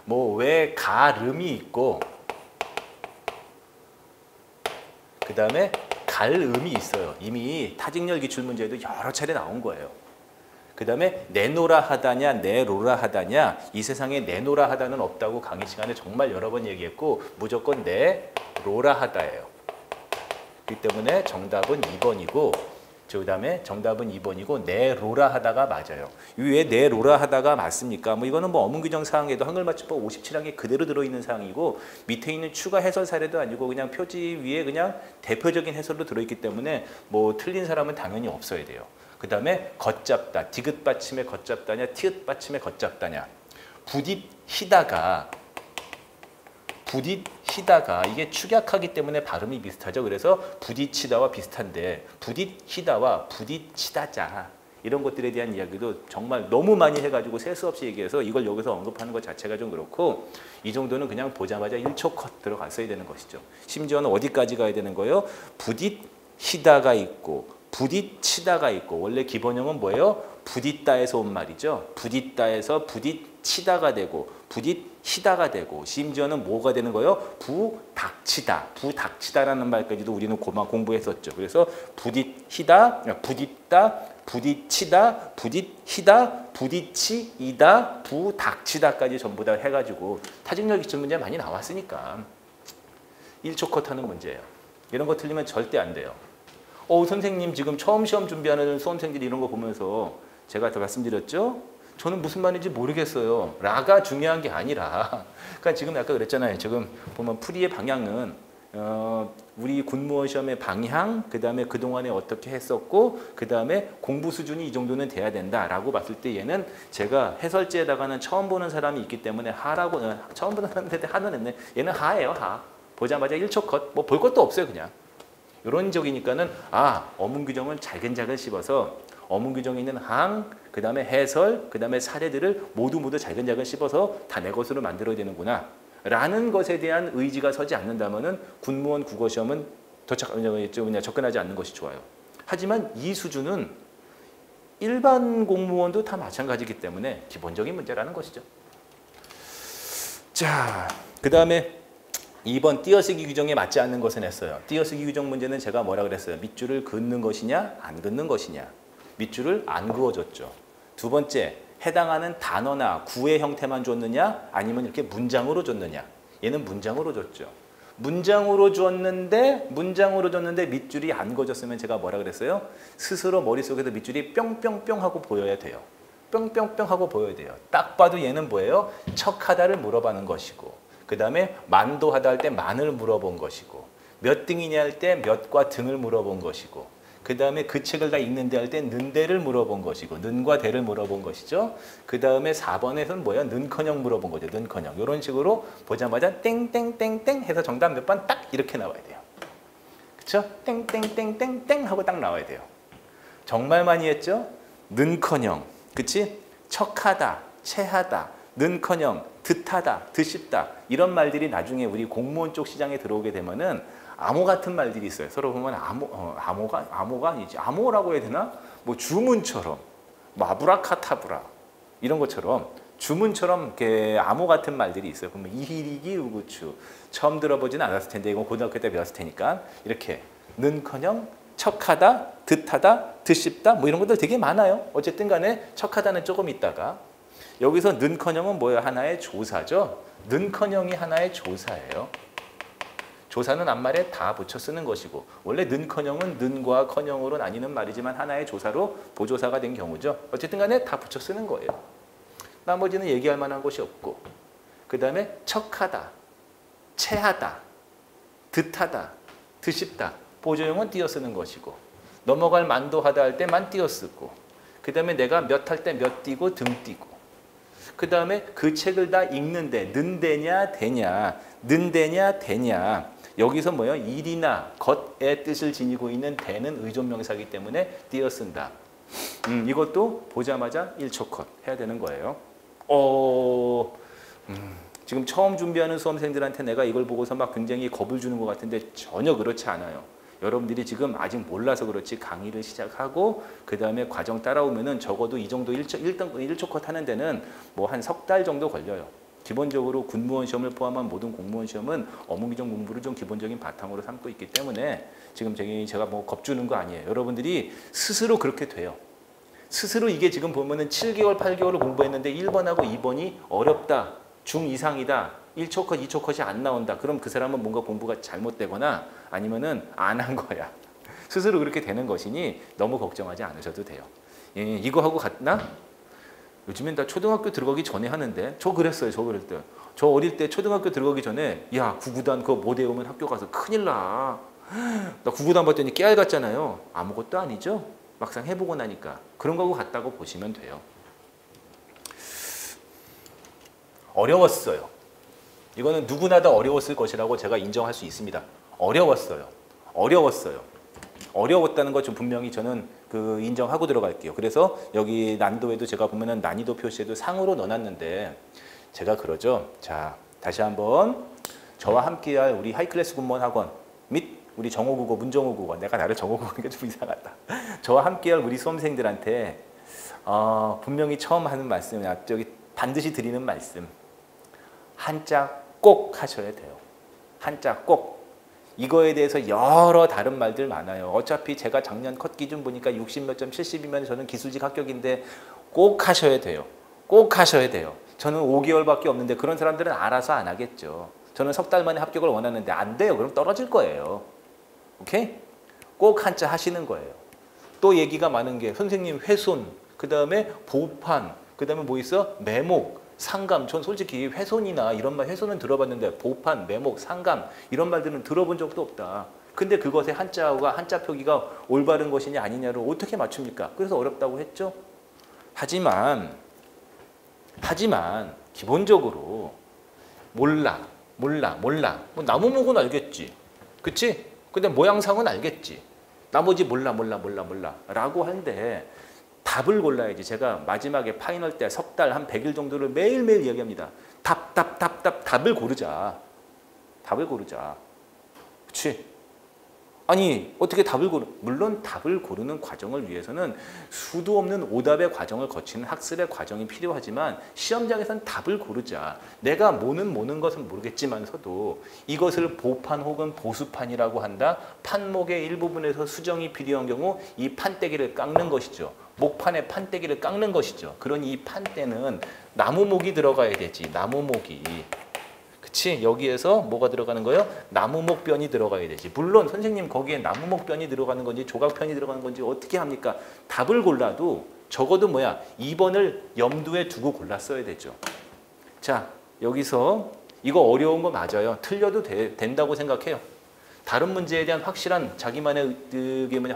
뭐 왜 가름이 있고 그 다음에 갈음이 있어요. 이미 타직렬 기출문제에도 여러 차례 나온 거예요. 그 다음에 내놓으라 하다냐 내로라 하다냐 이 세상에 내놓으라 하다는 없다고 강의 시간에 정말 여러 번 얘기했고 무조건 내로라 하다예요. 그렇기 때문에 정답은 2번이고 그 다음에 정답은 2번이고 내로라 하다가 맞아요. 왜 내로라 하다가 맞습니까? 뭐 이거는 뭐 어문규정 사항에도 한글맞춤법 57항에 그대로 들어있는 사항이고 밑에 있는 추가 해설 사례도 아니고 그냥 표지 위에 그냥 대표적인 해설로 들어있기 때문에 뭐 틀린 사람은 당연히 없어야 돼요. 그 다음에 걷잡다. 디귿 받침에 걷잡다냐 티읕 받침에 걷잡다냐. 부딪히다가 이게 축약하기 때문에 발음이 비슷하죠. 그래서 부딪히다와 비슷한데 부딪히다와 부딪히다자 이런 것들에 대한 이야기도 정말 너무 많이 해가지고 셀 수 없이 얘기해서 이걸 여기서 언급하는 것 자체가 좀 그렇고 이 정도는 그냥 보자마자 1초 컷 들어갔어야 되는 것이죠. 심지어는 어디까지 가야 되는 거예요? 부딪히다가 있고 부딪히다가 있고 원래 기본형은 뭐예요? 부딪다에서 온 말이죠. 부딪다에서 부딪히다가 되고 부딪히다가 되고 심지어는 뭐가 되는 거예요? 부닥치다. 부닥치다라는 말까지도 우리는 고만 공부했었죠. 그래서 부딪히다, 부딪다, 부딪히다, 부딪히다, 부딪히이다, 부닥치다까지 전부 다 해가지고 타직렬 기출 문제 많이 나왔으니까 1초 컷하는 문제예요. 이런 거 틀리면 절대 안 돼요. 선생님 지금 처음 시험 준비하는 수험생들이 이런 거 보면서 제가 더 말씀드렸죠? 저는 무슨 말인지 모르겠어요. 라가 중요한 게 아니라 그러니까 지금 아까 그랬잖아요. 지금 보면 풀이의 방향은 우리 군무원 시험의 방향, 그 다음에 그동안에 어떻게 했었고 그 다음에 공부 수준이 이 정도는 돼야 된다라고 봤을 때 얘는 제가 해설지에다가는 처음 보는 사람이 있기 때문에 하라고 처음 보는 사람한테 하는 했네. 얘는 하예요. 하. 보자마자 1초 컷. 뭐 볼 것도 없어요. 그냥. 이런 적이니까는 어문규정을 잘근잘근 씹어서 어문규정에 있는 항, 그 다음에 해설, 그 다음에 사례들을 모두 잘근잘근 씹어서 다 내 것으로 만들어야 되는구나 라는 것에 대한 의지가 서지 않는다면은 군무원 국어시험은 접근하지 않는 것이 좋아요. 하지만 이 수준은 일반 공무원도 다 마찬가지이기 때문에 기본적인 문제라는 것이죠. 자, 그 다음에 2번 띄어쓰기 규정에 맞지 않는 것은 했어요. 띄어쓰기 규정 문제는 제가 뭐라 그랬어요? 밑줄을 긋는 것이냐 안 긋는 것이냐. 밑줄을 안 그어줬죠. 두 번째, 해당하는 단어나 구의 형태만 줬느냐 아니면 이렇게 문장으로 줬느냐. 얘는 문장으로 줬죠. 문장으로 줬는데 밑줄이 안 그어졌으면 제가 뭐라 그랬어요? 스스로 머릿속에서 밑줄이 뿅뿅뿅 하고 보여야 돼요. 뿅뿅뿅 하고 보여야 돼요. 딱 봐도 얘는 뭐예요? 척하다를 물어보는 것이고 그 다음에 만도하다 할 때 만을 물어본 것이고 몇 등이냐 할 때 몇과 등을 물어본 것이고 그 다음에 그 책을 다 읽는데 할 때 는대를 물어본 것이고 는과 대를 물어본 것이죠. 그 다음에 4번에서는 뭐야? 는커녕 물어본 거죠. 는커녕. 이런 식으로 보자마자 땡땡땡땡 해서 정답 몇 번 딱 이렇게 나와야 돼요. 그쵸? 땡땡땡땡땡 하고 딱 나와야 돼요. 정말 많이 했죠? 는커녕. 그치? 척하다, 체하다, 는커녕, 듣하다, 드쉽다 이런 말들이 나중에 우리 공무원 쪽 시장에 들어오게 되면은 암호 같은 말들이 있어요. 서로 보면 암호가 아니지. 암호라고 해야 되나? 뭐 주문처럼, 뭐 아브라카타브라 이런 것처럼 주문처럼 이렇게 암호 같은 말들이 있어요. 그러면 이히리기 우구추 처음 들어보지는 않았을 텐데 이건 고등학교 때 배웠을 테니까 이렇게 는커녕 척하다, 듣하다, 드쉽다 뭐 이런 것들 되게 많아요. 어쨌든 간에 척하다는 조금 있다가 여기서 는커녕은 뭐예요? 하나의 조사죠. 는커녕이 하나의 조사예요. 조사는 앞말에 다 붙여 쓰는 것이고 원래 는커녕은 는과 커녕으로 나뉘는 말이지만 하나의 조사로 보조사가 된 경우죠. 어쨌든 간에 다 붙여 쓰는 거예요. 나머지는 얘기할 만한 것이 없고 그 다음에 척하다, 체하다, 듣하다, 드쉽다 보조형은 띄어 쓰는 것이고 넘어갈 만도하다 할 때 만 띄어 쓰고 그 다음에 내가 몇 할 때 몇 띄고 등 띄고 그 다음에 그 책을 다 읽는데 는대냐 되냐 는대냐 되냐 여기서 뭐예요? 일이나 것의 뜻을 지니고 있는 대는 의존명사이기 때문에 띄어 쓴다. 이것도 보자마자 1초 컷 해야 되는 거예요. 지금 처음 준비하는 수험생들한테 내가 이걸 보고서 막 굉장히 겁을 주는 것 같은데 전혀 그렇지 않아요. 여러분들이 지금 아직 몰라서 그렇지 강의를 시작하고 그 다음에 과정 따라오면은 적어도 이 정도 1초 컷 하는 데는 뭐 한 석 달 정도 걸려요. 기본적으로 군무원 시험을 포함한 모든 공무원 시험은 어무기정 공부를 좀 기본적인 바탕으로 삼고 있기 때문에 지금 제가 뭐 겁주는 거 아니에요. 여러분들이 스스로 그렇게 돼요. 스스로 이게 지금 보면은 7개월, 8개월을 공부했는데 1번하고 2번이 어렵다, 중 이상이다, 1초 컷, 2초 컷이 안 나온다. 그럼 그 사람은 뭔가 공부가 잘못되거나 아니면은 안 한 거야. 스스로 그렇게 되는 것이니 너무 걱정하지 않으셔도 돼요. 예, 이거 하고 갔나? 요즘엔 다 초등학교 들어가기 전에 하는데 저 그랬어요. 저 그럴 때. 저 어릴 때 초등학교 들어가기 전에 야 구구단 그거 못 외우면 학교 가서 큰일 나. 나 구구단 봤더니 깨알 같잖아요. 아무것도 아니죠. 막상 해보고 나니까. 그런 거하고 같다고 보시면 돼요. 어려웠어요. 이거는 누구나 다 어려웠을 것이라고 제가 인정할 수 있습니다. 어려웠어요. 어려웠다는 것 좀 분명히 저는 인정하고 들어갈게요. 그래서 여기 난도에도 제가 보면은 난이도 표시에도 상으로 넣어놨는데 제가 그러죠. 자, 다시 한번 저와 함께할 우리 하이클래스 군무원 학원 및 우리 정호국어, 문정호국어, 내가 나를 정호국어니까 좀 이상하다. 저와 함께할 우리 수험생들한테 분명히 처음 하는 말씀, 저기 반드시 드리는 말씀. 한자 꼭 하셔야 돼요. 한자 꼭. 이거에 대해서 여러 다른 말들 많아요. 어차피 제가 작년 컷 기준 보니까 60몇 점, 70이면 저는 기술직 합격인데 꼭 하셔야 돼요. 꼭 하셔야 돼요. 저는 5개월밖에 없는데 그런 사람들은 알아서 안 하겠죠. 저는 석 달 만에 합격을 원하는데 안 돼요. 그럼 떨어질 거예요. 오케이? 꼭 한자 하시는 거예요. 또 얘기가 많은 게 선생님 훼손, 그 다음에 보판, 그 다음에 뭐 있어? 매목. 상감, 전 솔직히 훼손이나 이런 말, 훼손은 들어봤는데 보판, 매목, 상감 이런 말들은 들어본 적도 없다. 근데 그것의 한자가 한자 표기가 올바른 것이냐 아니냐를 어떻게 맞춥니까? 그래서 어렵다고 했죠. 하지만 기본적으로 몰라. 뭐 나무목은 알겠지. 그치? 근데 모양상은 알겠지. 나머지 몰라 라고 하는데 답을 골라야지. 제가 마지막에 파이널 때 석 달 한 100일 정도를 매일매일 이야기합니다. 답을 고르자. 그치? 아니 어떻게 답을 물론 답을 고르는 과정을 위해서는 수도 없는 오답의 과정을 거치는 학습의 과정이 필요하지만 시험장에서는 답을 고르자. 내가 모는 것은 모르겠지만서도 이것을 보판 혹은 보수판이라고 한다. 판목의 일부분에서 수정이 필요한 경우 이 판때기를 깎는 것이죠. 목판에 판때기를 깎는 것이죠. 그러니 이 판때는 나무목이 들어가야 되지. 나무목이. 그치? 여기에서 뭐가 들어가는 거예요? 나무목변이 들어가야 되지. 물론 선생님 거기에 나무목변이 들어가는 건지 조각편이 들어가는 건지 어떻게 합니까? 답을 골라도 적어도 2번을 염두에 두고 골랐어야 되죠. 자, 여기서 이거 어려운 거 맞아요. 틀려도 된다고 생각해요. 다른 문제에 대한 확실한 자기만의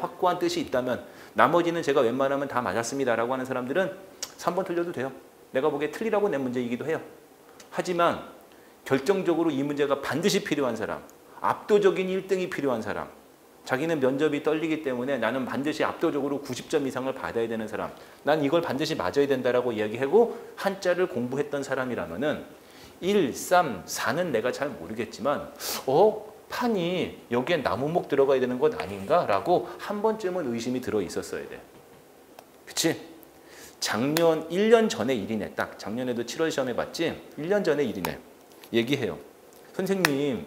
확고한 뜻이 있다면 나머지는 제가 웬만하면 다 맞았습니다라고 하는 사람들은 3번 틀려도 돼요. 내가 보기에 틀리라고 낸 문제이기도 해요. 하지만 결정적으로 이 문제가 반드시 필요한 사람, 압도적인 1등이 필요한 사람, 자기는 면접이 떨리기 때문에 나는 반드시 압도적으로 90점 이상을 받아야 되는 사람, 난 이걸 반드시 맞아야 된다라고 이야기하고 한자를 공부했던 사람이라면은 1, 3, 4는 내가 잘 모르겠지만 판이 여기에 나무목 들어가야 되는 것 아닌가? 라고 한 번쯤은 의심이 들어 있었어야 돼. 그치? 작년 1년 전의 일이네. 딱 작년에도 7월 시험에 봤지? 1년 전의 일이네. 얘기해요. 선생님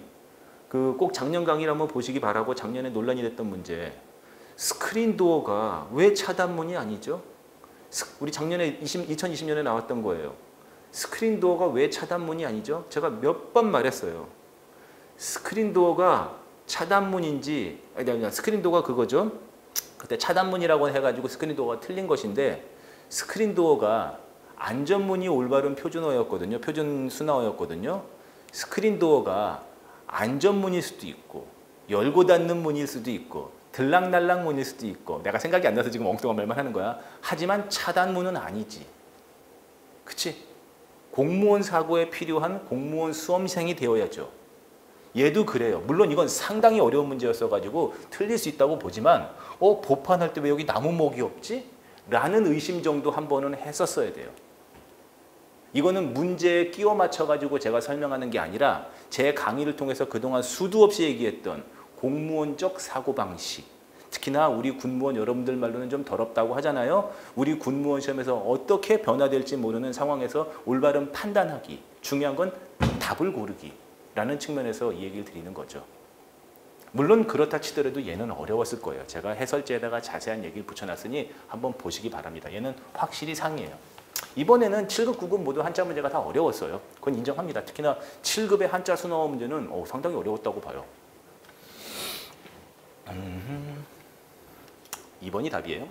꼭 작년 강의를 한번 보시기 바라고 작년에 논란이 됐던 문제. 스크린 도어가 왜 차단문이 아니죠? 우리 작년에 2020년에 나왔던 거예요. 스크린 도어가 왜 차단문이 아니죠? 제가 몇 번 말했어요. 스크린 도어가 차단문인지 스크린 도어가 그거죠. 그때 차단문이라고 해가지고 스크린 도어가 틀린 것인데 스크린 도어가 안전문이 올바른 표준어였거든요. 표준 순화어였거든요. 스크린 도어가 안전문일 수도 있고 열고 닫는 문일 수도 있고 들락날락 문일 수도 있고 내가 생각이 안 나서 지금 엉뚱한 말만 하는 거야. 하지만 차단문은 아니지. 그치? 공무원 사고에 필요한 공무원 수험생이 되어야죠. 얘도 그래요. 물론 이건 상당히 어려운 문제였어가지고 틀릴 수 있다고 보지만 보판할 때 왜 여기 나무목이 없지? 라는 의심 정도 한 번은 했었어야 돼요. 이거는 문제에 끼워 맞춰가지고 제가 설명하는 게 아니라 제 강의를 통해서 그동안 수도 없이 얘기했던 공무원적 사고방식, 특히나 우리 군무원 여러분들 말로는 좀 더럽다고 하잖아요. 우리 군무원 시험에서 어떻게 변화될지 모르는 상황에서 올바른 판단하기, 중요한 건 답을 고르기라는 측면에서 이 얘기를 드리는 거죠. 물론 그렇다 치더라도 얘는 어려웠을 거예요. 제가 해설지에다가 자세한 얘기를 붙여놨으니 한번 보시기 바랍니다. 얘는 확실히 상이에요. 이번에는 7급, 9급 모두 한자 문제가 다 어려웠어요. 그건 인정합니다. 특히나 7급의 한자 순어 문제는 상당히 어려웠다고 봐요. 2번이 답이에요.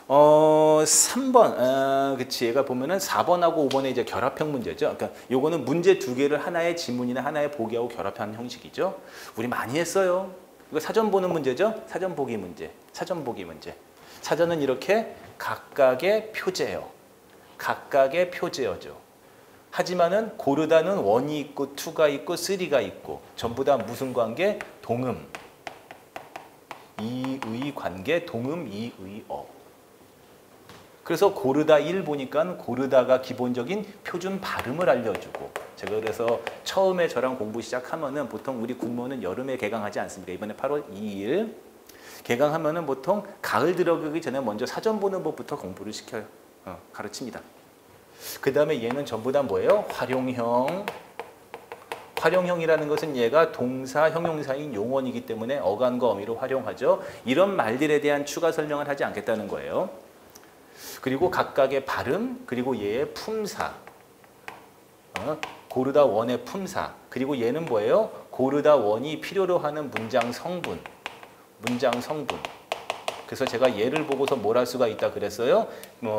3번, 그치. 얘가 보면은 4번하고 5번의 이제 결합형 문제죠. 그러니까 요거는 문제 두 개를 하나의 지문이나 하나의 보기하고 결합한 형식이죠. 우리 많이 했어요. 이거 사전 보는 문제죠. 사전 보기 문제. 사전 보기 문제. 사전은 이렇게 각각의 표제어. 각각의 표제어죠. 하지만은 고르다는 1이 있고 2가 있고 3가 있고 전부 다 무슨 관계? 동음. 이의 관계, 동음, 이의 어. 그래서 고르다 1 보니까 고르다가 기본적인 표준 발음을 알려주고 제가 그래서 처음에 저랑 공부 시작하면은 보통 우리 군무원은 여름에 개강하지 않습니까? 이번에 8월 2일 개강하면은 보통 가을 들어가기 전에 먼저 사전 보는 법부터 공부를 시켜요. 가르칩니다. 그 다음에 얘는 전부 다 뭐예요? 활용형. 활용형이라는 것은 얘가 동사, 형용사인 용언이기 때문에 어간과 어미로 활용하죠. 이런 말들에 대한 추가 설명을 하지 않겠다는 거예요. 그리고 각각의 발음, 그리고 얘의 품사. 고르다 원의 품사. 그리고 얘는 뭐예요? 고르다 원이 필요로 하는 문장 성분. 문장 성분. 그래서 제가 얘를 보고서 뭘 할 수가 있다 그랬어요?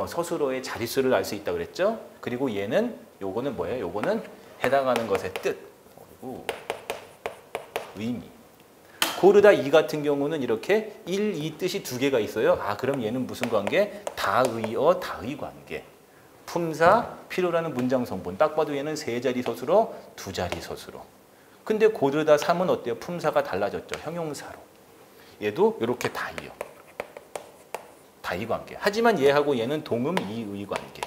서술어의 자릿수를 알 수 있다 그랬죠? 그리고 얘는 요거는 뭐예요? 요거는 해당하는 것의 뜻. 그리고 의미. 고르다 2 같은 경우는 이렇게 1, 2 뜻이 두 개가 있어요. 그럼 얘는 무슨 관계? 다의어, 다의 관계. 품사, 필요로 하는 문장 성분. 딱 봐도 얘는 세 자리 서술어, 두 자리 서술어. 근데 고르다 3은 어때요? 품사가 달라졌죠. 형용사로. 얘도 이렇게 다의어. 다의 관계. 하지만 얘하고 얘는 동음, 이의 관계.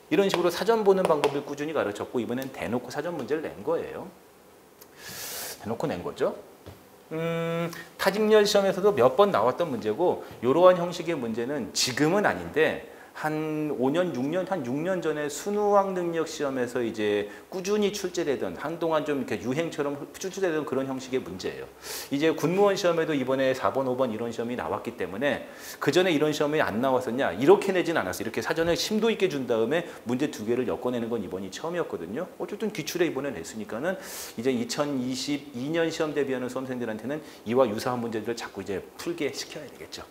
이런 식으로 사전 보는 방법을 꾸준히 가르쳤고 이번엔 대놓고 사전 문제를 낸 거예요. 대놓고 낸 거죠. 타직열 시험에서도 몇 번 나왔던 문제고 이러한 형식의 문제는 지금은 아닌데 한 5년, 6년, 한 6년 전에 순우학 능력 시험에서 이제 꾸준히 출제되던 한동안 좀 이렇게 유행처럼 출제되던 그런 형식의 문제예요. 이제 군무원 시험에도 이번에 4번, 5번 이런 시험이 나왔기 때문에 그 전에 이런 시험이 안 나왔었냐? 이렇게 내진 않았어요. 이렇게 사전을 심도 있게 준 다음에 문제 두 개를 엮어내는 건 이번이 처음이었거든요. 어쨌든 기출에 이번에 냈으니까는 이제 2022년 시험 대비하는 수험생들한테는 이와 유사한 문제들을 자꾸 이제 풀게 시켜야 되겠죠.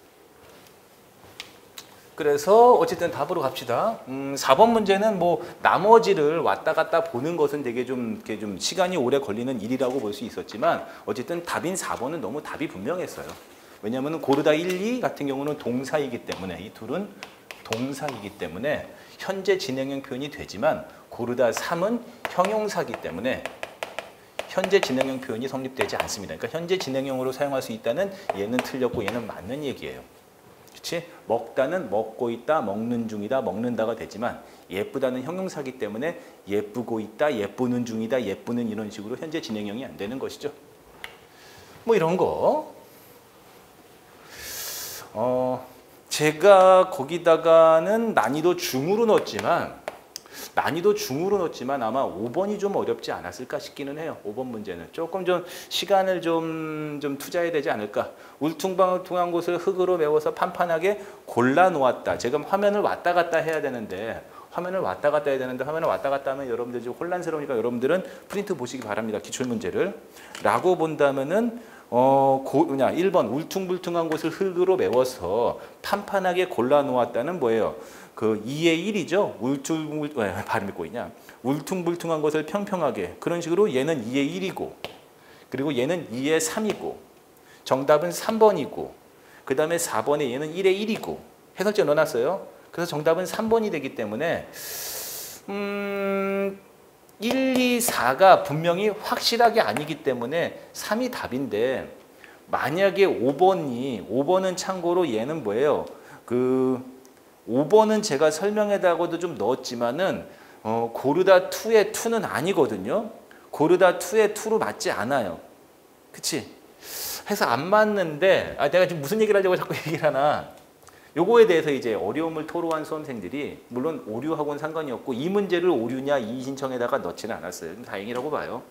그래서 어쨌든 답으로 갑시다. 4번 문제는 뭐 나머지를 왔다 갔다 보는 것은 되게 좀 시간이 오래 걸리는 일이라고 볼 수 있었지만 어쨌든 답인 4번은 너무 답이 분명했어요. 왜냐하면 고르다 1, 2 같은 경우는 동사이기 때문에 이 둘은 동사이기 때문에 현재 진행형 표현이 되지만 고르다 3은 형용사이기 때문에 현재 진행형 표현이 성립되지 않습니다. 그러니까 현재 진행형으로 사용할 수 있다는 얘는 틀렸고 얘는 맞는 얘기예요. 그렇지? 먹다는 먹고 있다, 먹는 중이다, 먹는다가 되지만 예쁘다는 형용사기 때문에 예쁘고 있다, 예쁘는 중이다, 예쁘는 이런 식으로 현재 진행형이 안 되는 것이죠. 뭐 이런 거. 제가 거기다가는 난이도 중으로 넣었지만 아마 5번이 좀 어렵지 않았을까 싶기는 해요. 5번 문제는 조금 좀 시간을 좀 투자해야 되지 않을까. 울퉁방울퉁한 곳을 흙으로 메워서 판판하게 골라 놓았다. 지금 화면을 왔다 갔다 해야 되는데 화면을 왔다 갔다 하면 여러분들 좀 혼란스러우니까 여러분들은 프린트 보시기 바랍니다. 기출문제를. 라고 본다면은 1번 울퉁불퉁한 곳을 흙으로 메워서 판판하게 골라 놓았다는 뭐예요? 그 2의 1이죠. 발음이 꼬이냐. 울퉁불퉁한 것을 평평하게. 그런 식으로 얘는 2의 1이고 그리고 얘는 2의 3이고 정답은 3번이고 그 다음에 4번에 얘는 1의 1이고 해설지에 넣어놨어요. 그래서 정답은 3번이 되기 때문에 1, 2, 4가 분명히 확실하게 아니기 때문에 3이 답인데 만약에 5번은 참고로 얘는 뭐예요? 그 5번은 제가 설명에다가도 좀 넣었지만은 고르다 2의 2는 아니거든요. 고르다 2의 2로 맞지 않아요. 그치? 해서 안 맞는데 내가 지금 무슨 얘기를 하려고 자꾸 얘기를 하나. 요거에 대해서 이제 어려움을 토로한 수험생들이 물론 오류하고는 상관이 없고 이 문제를 오류냐 이의 신청에다가 넣지는 않았어요. 다행이라고 봐요.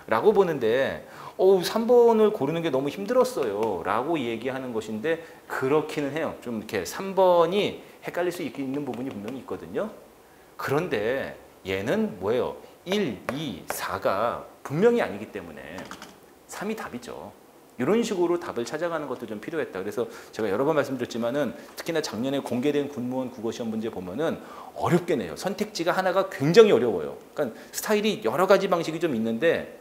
라고 보는데 3번을 고르는 게 너무 힘들었어요. 라고 얘기하는 것인데 그렇기는 해요. 좀 이렇게 3번이 헷갈릴 수 있는 부분이 분명히 있거든요. 그런데 얘는 뭐예요? 1, 2, 4가 분명히 아니기 때문에 3이 답이죠. 이런 식으로 답을 찾아가는 것도 좀 필요했다. 그래서 제가 여러 번 말씀드렸지만은 특히나 작년에 공개된 군무원 국어시험 문제 보면은 어렵게 내요. 선택지가 하나가 굉장히 어려워요. 그러니까 스타일이 여러 가지 방식이 좀 있는데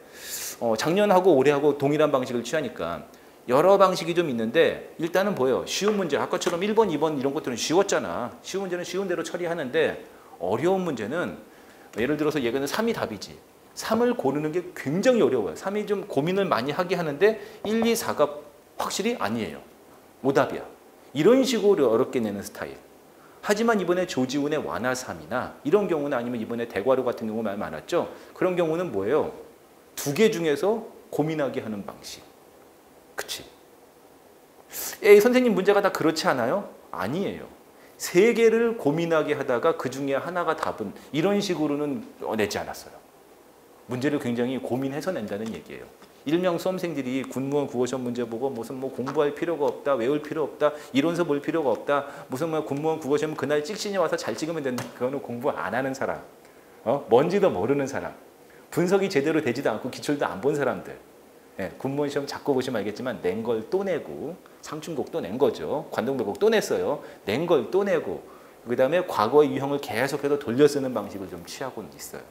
작년하고 올해하고 동일한 방식을 취하니까 여러 방식이 좀 있는데 일단은 뭐예요? 쉬운 문제. 아까처럼 1번, 2번 이런 것들은 쉬웠잖아. 쉬운 문제는 쉬운 대로 처리하는데 어려운 문제는 예를 들어서 얘는 3이 답이지. 3을 고르는 게 굉장히 어려워요. 3이 좀 고민을 많이 하게 하는데 1, 2, 4가 확실히 아니에요. 오답이야. 이런 식으로 어렵게 내는 스타일. 하지만 이번에 조지훈의 완화 3이나 이런 경우는 아니면 이번에 대과로 같은 경우 말 많았죠. 그런 경우는 뭐예요? 2개 중에서 고민하게 하는 방식. 그치? 선생님 문제가 다 그렇지 않아요? 아니에요. 3개를 고민하게 하다가 그 중에 하나가 답은 이런 식으로는 내지 않았어요. 문제를 굉장히 고민해서 낸다는 얘기예요. 일명 수험생들이 군무원 국어시험 문제 보고 무슨 뭐 공부할 필요가 없다, 외울 필요 없다, 이론서 볼 필요가 없다, 무슨 뭐 군무원 국어시험 그날 찍신이 와서 잘 찍으면 된다. 그거는 공부 안 하는 사람, 뭔지도 모르는 사람, 분석이 제대로 되지도 않고 기출도 안 본 사람들. 군무원 시험 자꾸 보시면 알겠지만 낸 걸 또 내고 상충곡 또 낸 거죠. 관동배곡 또 냈어요. 낸 걸 또 내고 그 다음에 과거의 유형을 계속해서 돌려 쓰는 방식을 좀 취하고는 있어요.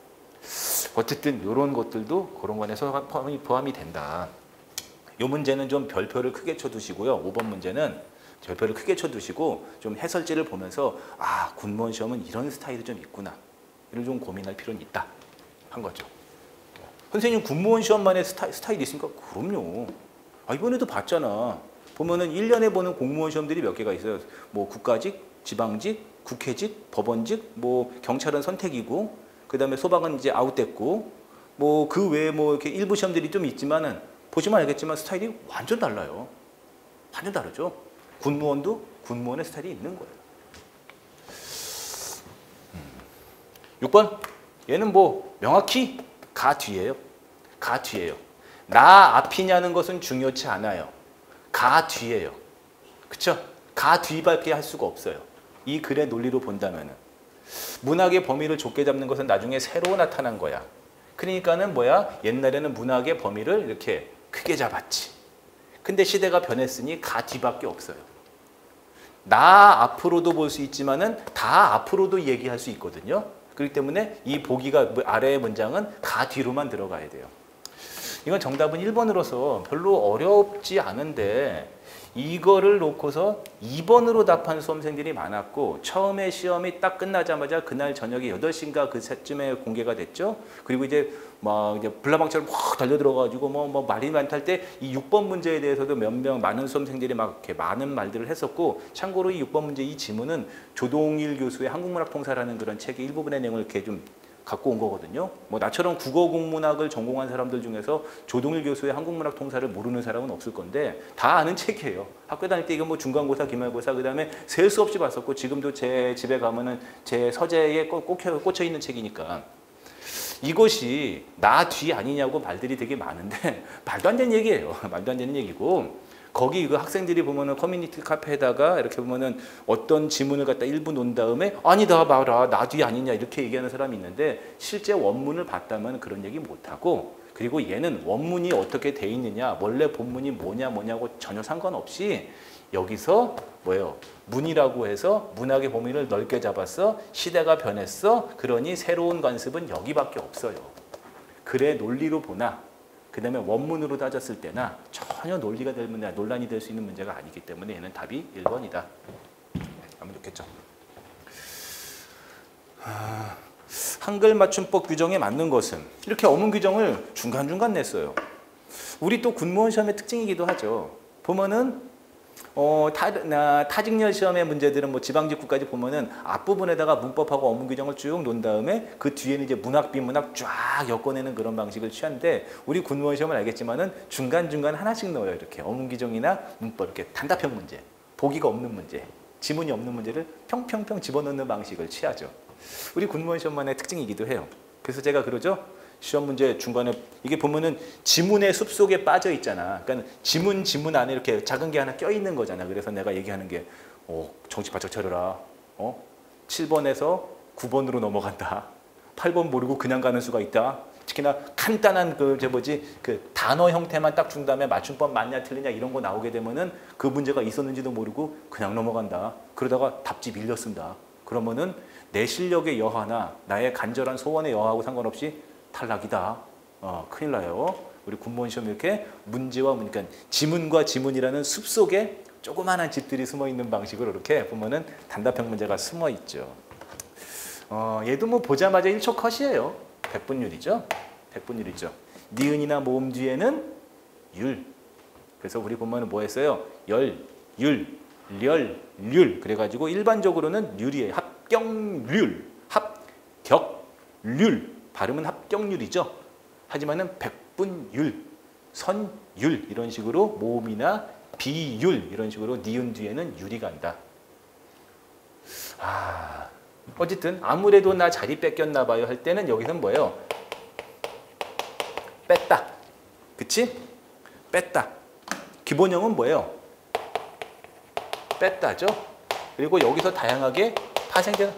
어쨌든 이런 것들도 그런 관에서 포함이 된다. 이 문제는 좀 별표를 크게 쳐두시고요. 5번 문제는 별표를 크게 쳐두시고 좀 해설지를 보면서 군무원 시험은 이런 스타일이 좀 있구나. 이를 좀 고민할 필요는 있다 한 거죠. 선생님 군무원 시험만의 스타일이 있습니까? 그럼요. 이번에도 봤잖아. 보면은 1년에 보는 공무원 시험들이 몇 개가 있어요. 뭐 국가직, 지방직, 국회직, 법원직, 뭐 경찰은 선택이고 그 다음에 소방은 이제 아웃됐고 뭐 그 외에 뭐 이렇게 일부 시험들이 좀 있지만은 보시면 알겠지만 스타일이 완전 달라요. 완전 다르죠. 군무원도 군무원의 스타일이 있는 거예요. 6번 얘는 뭐 명확히 가 뒤에요. 가 뒤에요. 나 앞이냐는 것은 중요치 않아요. 가 뒤에요. 그쵸? 가 뒤밖에 할 수가 없어요. 이 글의 논리로 본다면은. 문학의 범위를 좁게 잡는 것은 나중에 새로 나타난 거야. 그러니까는 뭐야? 옛날에는 문학의 범위를 이렇게 크게 잡았지. 근데 시대가 변했으니 가 뒤밖에 없어요. 나 앞으로도 볼 수 있지만은 다 앞으로도 얘기할 수 있거든요. 그렇기 때문에 이 보기가 아래의 문장은 가 뒤로만 들어가야 돼요. 이건 정답은 1번으로서 별로 어렵지 않은데 이거를 놓고서 2번으로 답한 수험생들이 많았고 처음에 시험이 딱 끝나자마자 그날 저녁에 8시인가 그쯤에 공개가 됐죠. 그리고 이제 막 이제 불나방처럼 확 달려들어가지고 뭐 말이 많다 할 때 이 6번 문제에 대해서도 많은 수험생들이 막 이렇게 많은 말들을 했었고 참고로 이 6번 문제 이 지문은 조동일 교수의 한국문학통사라는 그런 책의 일부분의 내용을 이렇게 좀 갖고 온 거거든요. 뭐 나처럼 국어국문학을 전공한 사람들 중에서 조동일 교수의 한국문학통사를 모르는 사람은 없을 건데 다 아는 책이에요. 학교 다닐 때 이거 뭐 중간고사, 기말고사 그다음에 셀 수 없이 봤었고 지금도 제 집에 가면은 제 서재에 꽂혀 있는 책이니까 이것이 나 뒤 아니냐고 말들이 되게 많은데 말도 안 되는 얘기예요. 말도 안 되는 얘기고 거기 그 학생들이 보면은 커뮤니티 카페에다가 이렇게 보면은 어떤 지문을 갖다 일부 놓은 다음에 아니다 봐라 나 뒤 아니냐 이렇게 얘기하는 사람이 있는데 실제 원문을 봤다면 그런 얘기 못하고 그리고 얘는 원문이 어떻게 돼 있느냐 원래 본문이 뭐냐고 전혀 상관없이 여기서 뭐예요 문이라고 해서 문학의 범위를 넓게 잡았어 시대가 변했어 그러니 새로운 관습은 여기밖에 없어요. 글의 논리로 보나 그 다음에 원문으로 따졌을 때나 전혀 논리가 될 문제, 논란이 될 수 있는 문제가 아니기 때문에 얘는 답이 1번이다. 하면 좋겠죠. 한글 맞춤법 규정에 맞는 것은 이렇게 어문 규정을 중간중간 냈어요. 우리 또 군무원 시험의 특징이기도 하죠. 보면은 타직렬 시험의 문제들은 뭐 지방직구까지 보면은 앞부분에다가 문법하고 어문 규정을 쭉 놓은 다음에 그 뒤에는 이제 문학 비문학 쫙 엮어내는 그런 방식을 취하는데 우리 군무원 시험은 알겠지만은 중간중간 하나씩 넣어요. 이렇게 어문 규정이나 문법 이렇게 단답형 문제, 보기가 없는 문제, 지문이 없는 문제를 평평평 집어넣는 방식을 취하죠. 우리 군무원 시험만의 특징이기도 해요. 그래서 제가 그러죠. 시험 문제 중간에 이게 보면은 지문의 숲속에 빠져 있잖아. 그러니까 지문 안에 이렇게 작은 게 하나 껴 있는 거잖아. 그래서 내가 얘기하는 게 정신 바짝 차려라. 7번에서 9번으로 넘어간다. 8번 모르고 그냥 가는 수가 있다. 특히나 간단한 그 단어 형태만 딱 준 다음에 맞춤법 맞냐 틀리냐 이런 거 나오게 되면은 그 문제가 있었는지도 모르고 그냥 넘어간다. 그러다가 답지 밀려 쓴다. 그러면은 내 실력의 여하나 나의 간절한 소원의 여하하고 상관없이 탈락이다. 큰일 나요. 우리 군무원 시험 이렇게 문제와 그러니까 지문과 지문이라는 숲속에 조그마한 집들이 숨어 있는 방식으로 이렇게 보면은 단답형 문제가 숨어 있죠. 얘도 뭐 보자마자 1초 컷이에요. 백분율이죠. 백분율이죠. 니은이나 모음 뒤에는 율. 그래서 우리 보면은 뭐 했어요? 열, 율, 렬, 률. 그래가지고 일반적으로는 률이에요. 합격률, 합격률. 발음은 합격률이죠. 하지만은 백분율, 선율 이런 식으로 모음이나 비율 이런 식으로 니은 뒤에는 율이 간다. 어쨌든 아무래도 나 자리 뺏겼나 봐요 할 때는 여기서는 뭐예요? 뺐다. 그치? 뺐다. 기본형은 뭐예요? 뺐다죠. 그리고 여기서 다양하게 파생된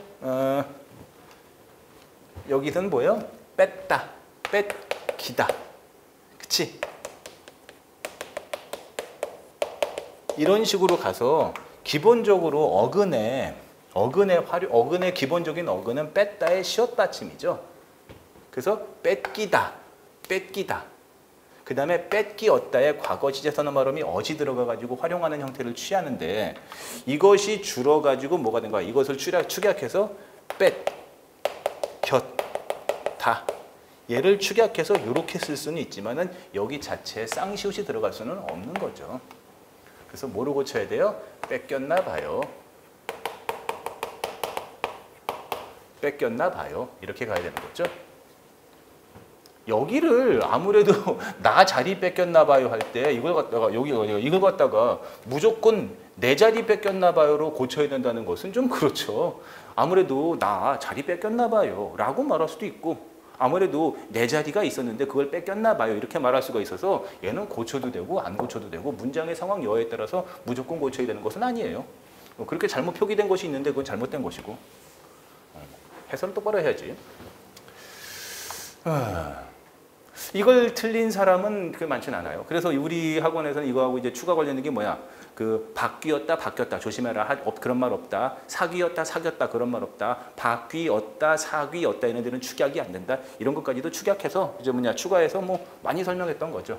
여기서는 뭐예요? 뺐다, 뺏기다. 그치? 이런 식으로 가서 기본적으로 어근의 기본적인 어근은 뺐다의 시옷 받침이죠. 그래서 뺏기다, 뺏기다. 그 다음에 뺏기었다의 과거 시제 선어 발음이 어지 들어가가지고 활용하는 형태를 취하는데 이것이 줄어가지고 뭐가 된 거야? 이것을 축약해서 다. 얘를 축약해서 이렇게 쓸 수는 있지만은 여기 자체에 쌍시옷이 들어갈 수는 없는 거죠. 그래서 뭐로 고쳐야 돼요? 뺏겼나 봐요. 뺏겼나 봐요. 이렇게 가야 되는 거죠. 여기를 아무래도 나 자리 뺏겼나 봐요 할 때 이걸 갖다가 이걸 갖다가 무조건 내 자리 뺏겼나 봐요로 고쳐야 된다는 것은 좀 그렇죠. 아무래도 나 자리 뺏겼나 봐요 라고 말할 수도 있고 아무래도 내 자리가 있었는데 그걸 뺏겼나 봐요 이렇게 말할 수가 있어서 얘는 고쳐도 되고 안 고쳐도 되고 문장의 상황 여하에 따라서 무조건 고쳐야 되는 것은 아니에요. 그렇게 잘못 표기된 것이 있는데 그건 잘못된 것이고 해설은 똑바로 해야지. 이걸 틀린 사람은 그렇게 많지는 않아요. 그래서 우리 학원에서는 이거하고 이제 추가 관련된 게 뭐야? 그 바뀌었다, 바뀌었다 조심해라. 그런 말 없다. 사귀었다, 사귀었다 그런 말 없다. 바뀌었다, 사귀었다 이런 데는 축약이 안 된다. 이런 것까지도 축약해서 이제 추가해서 뭐 많이 설명했던 거죠.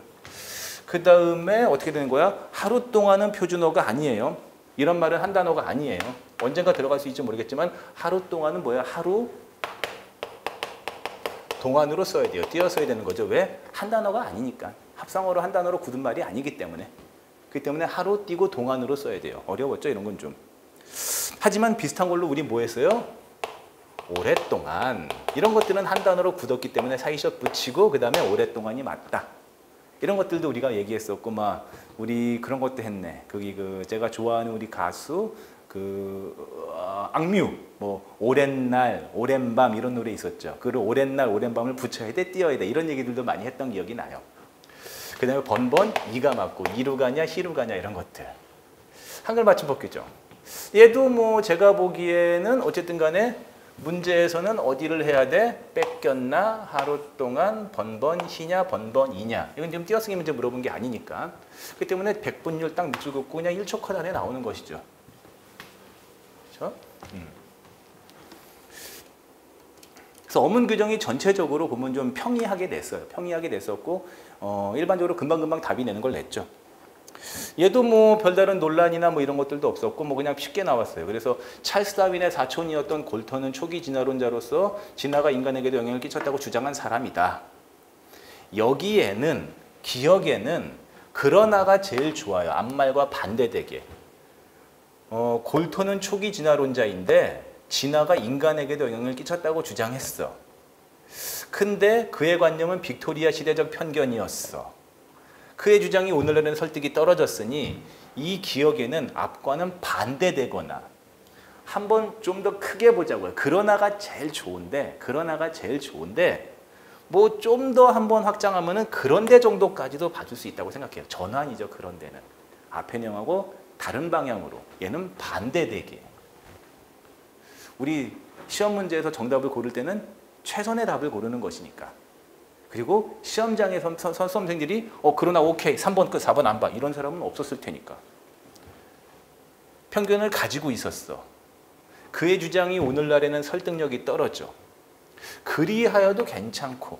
그 다음에 어떻게 되는 거야? 하루 동안은 표준어가 아니에요. 이런 말은 한 단어가 아니에요. 언젠가 들어갈 수 있을지 모르겠지만 하루 동안은 뭐야? 하루 동안으로 써야 돼요. 띄어 써야 되는 거죠. 왜? 한 단어가 아니니까. 합성어로 한 단어로 굳은 말이 아니기 때문에. 그렇기 때문에 하루 띄고 동안으로 써야 돼요. 어려웠죠? 이런 건 좀. 하지만 비슷한 걸로 우리 뭐 했어요? 오랫동안. 이런 것들은 한 단어로 굳었기 때문에 사이셔 붙이고 그 다음에 오랫동안이 맞다. 이런 것들도 우리가 얘기했었고 막 우리 그런 것도 했네. 제가 좋아하는 우리 가수 악뮤 뭐 오랜 날 오랜 밤 이런 노래 있었죠. 그 오랜 날 오랜 밤을 붙여야 돼 띄어야 돼 이런 얘기들도 많이 했던 기억이 나요. 그 다음에 번번 이가 맞고 이루 가냐 히루 가냐 이런 것들 한글 맞춤법 규정. 얘도 뭐 제가 보기에는 어쨌든 간에 문제에서는 어디를 해야 돼? 뺏겼나? 하루 동안 번번 희냐? 번번이냐? 이건 지금 띄어쓰기 문제 물어본 게 아니니까. 그렇기 때문에 백분율 딱 밑줄 긋고 그냥 1초 컷 안에 나오는 것이죠. 그렇죠? 그래서 어문 규정이 전체적으로 보면 좀 평이하게 냈어요. 평이하게 냈었고 일반적으로 금방금방 답이 내는 걸 냈죠. 얘도 뭐 별다른 논란이나 뭐 이런 것들도 없었고 뭐 그냥 쉽게 나왔어요. 그래서 찰스 다윈의 사촌이었던 골턴은 초기 진화론자로서 진화가 인간에게도 영향을 끼쳤다고 주장한 사람이다. 여기에는 기억에는 그러나가 제일 좋아요. 앞말과 반대되게. 골토는 초기 진화론자인데 진화가 인간에게도 영향을 끼쳤다고 주장했어. 근데 그의 관념은 빅토리아 시대적 편견이었어. 그의 주장이 오늘날에는 설득이 떨어졌으니 이 기억에는 앞과는 반대되거나 한번 좀 더 크게 보자고요. 그러나가 제일 좋은데 뭐 좀 더 한번 확장하면은 그런 데 정도까지도 봐줄 수 있다고 생각해요. 전환이죠. 그런 데는. 앞편형하고 다른 방향으로. 얘는 반대되게. 우리 시험 문제에서 정답을 고를 때는 최선의 답을 고르는 것이니까. 그리고 시험장에서 수험생들이 그러나 오케이 3번 끝 4번 안 봐. 이런 사람은 없었을 테니까. 편견을 가지고 있었어. 그의 주장이 오늘날에는 설득력이 떨어져. 그리하여도 괜찮고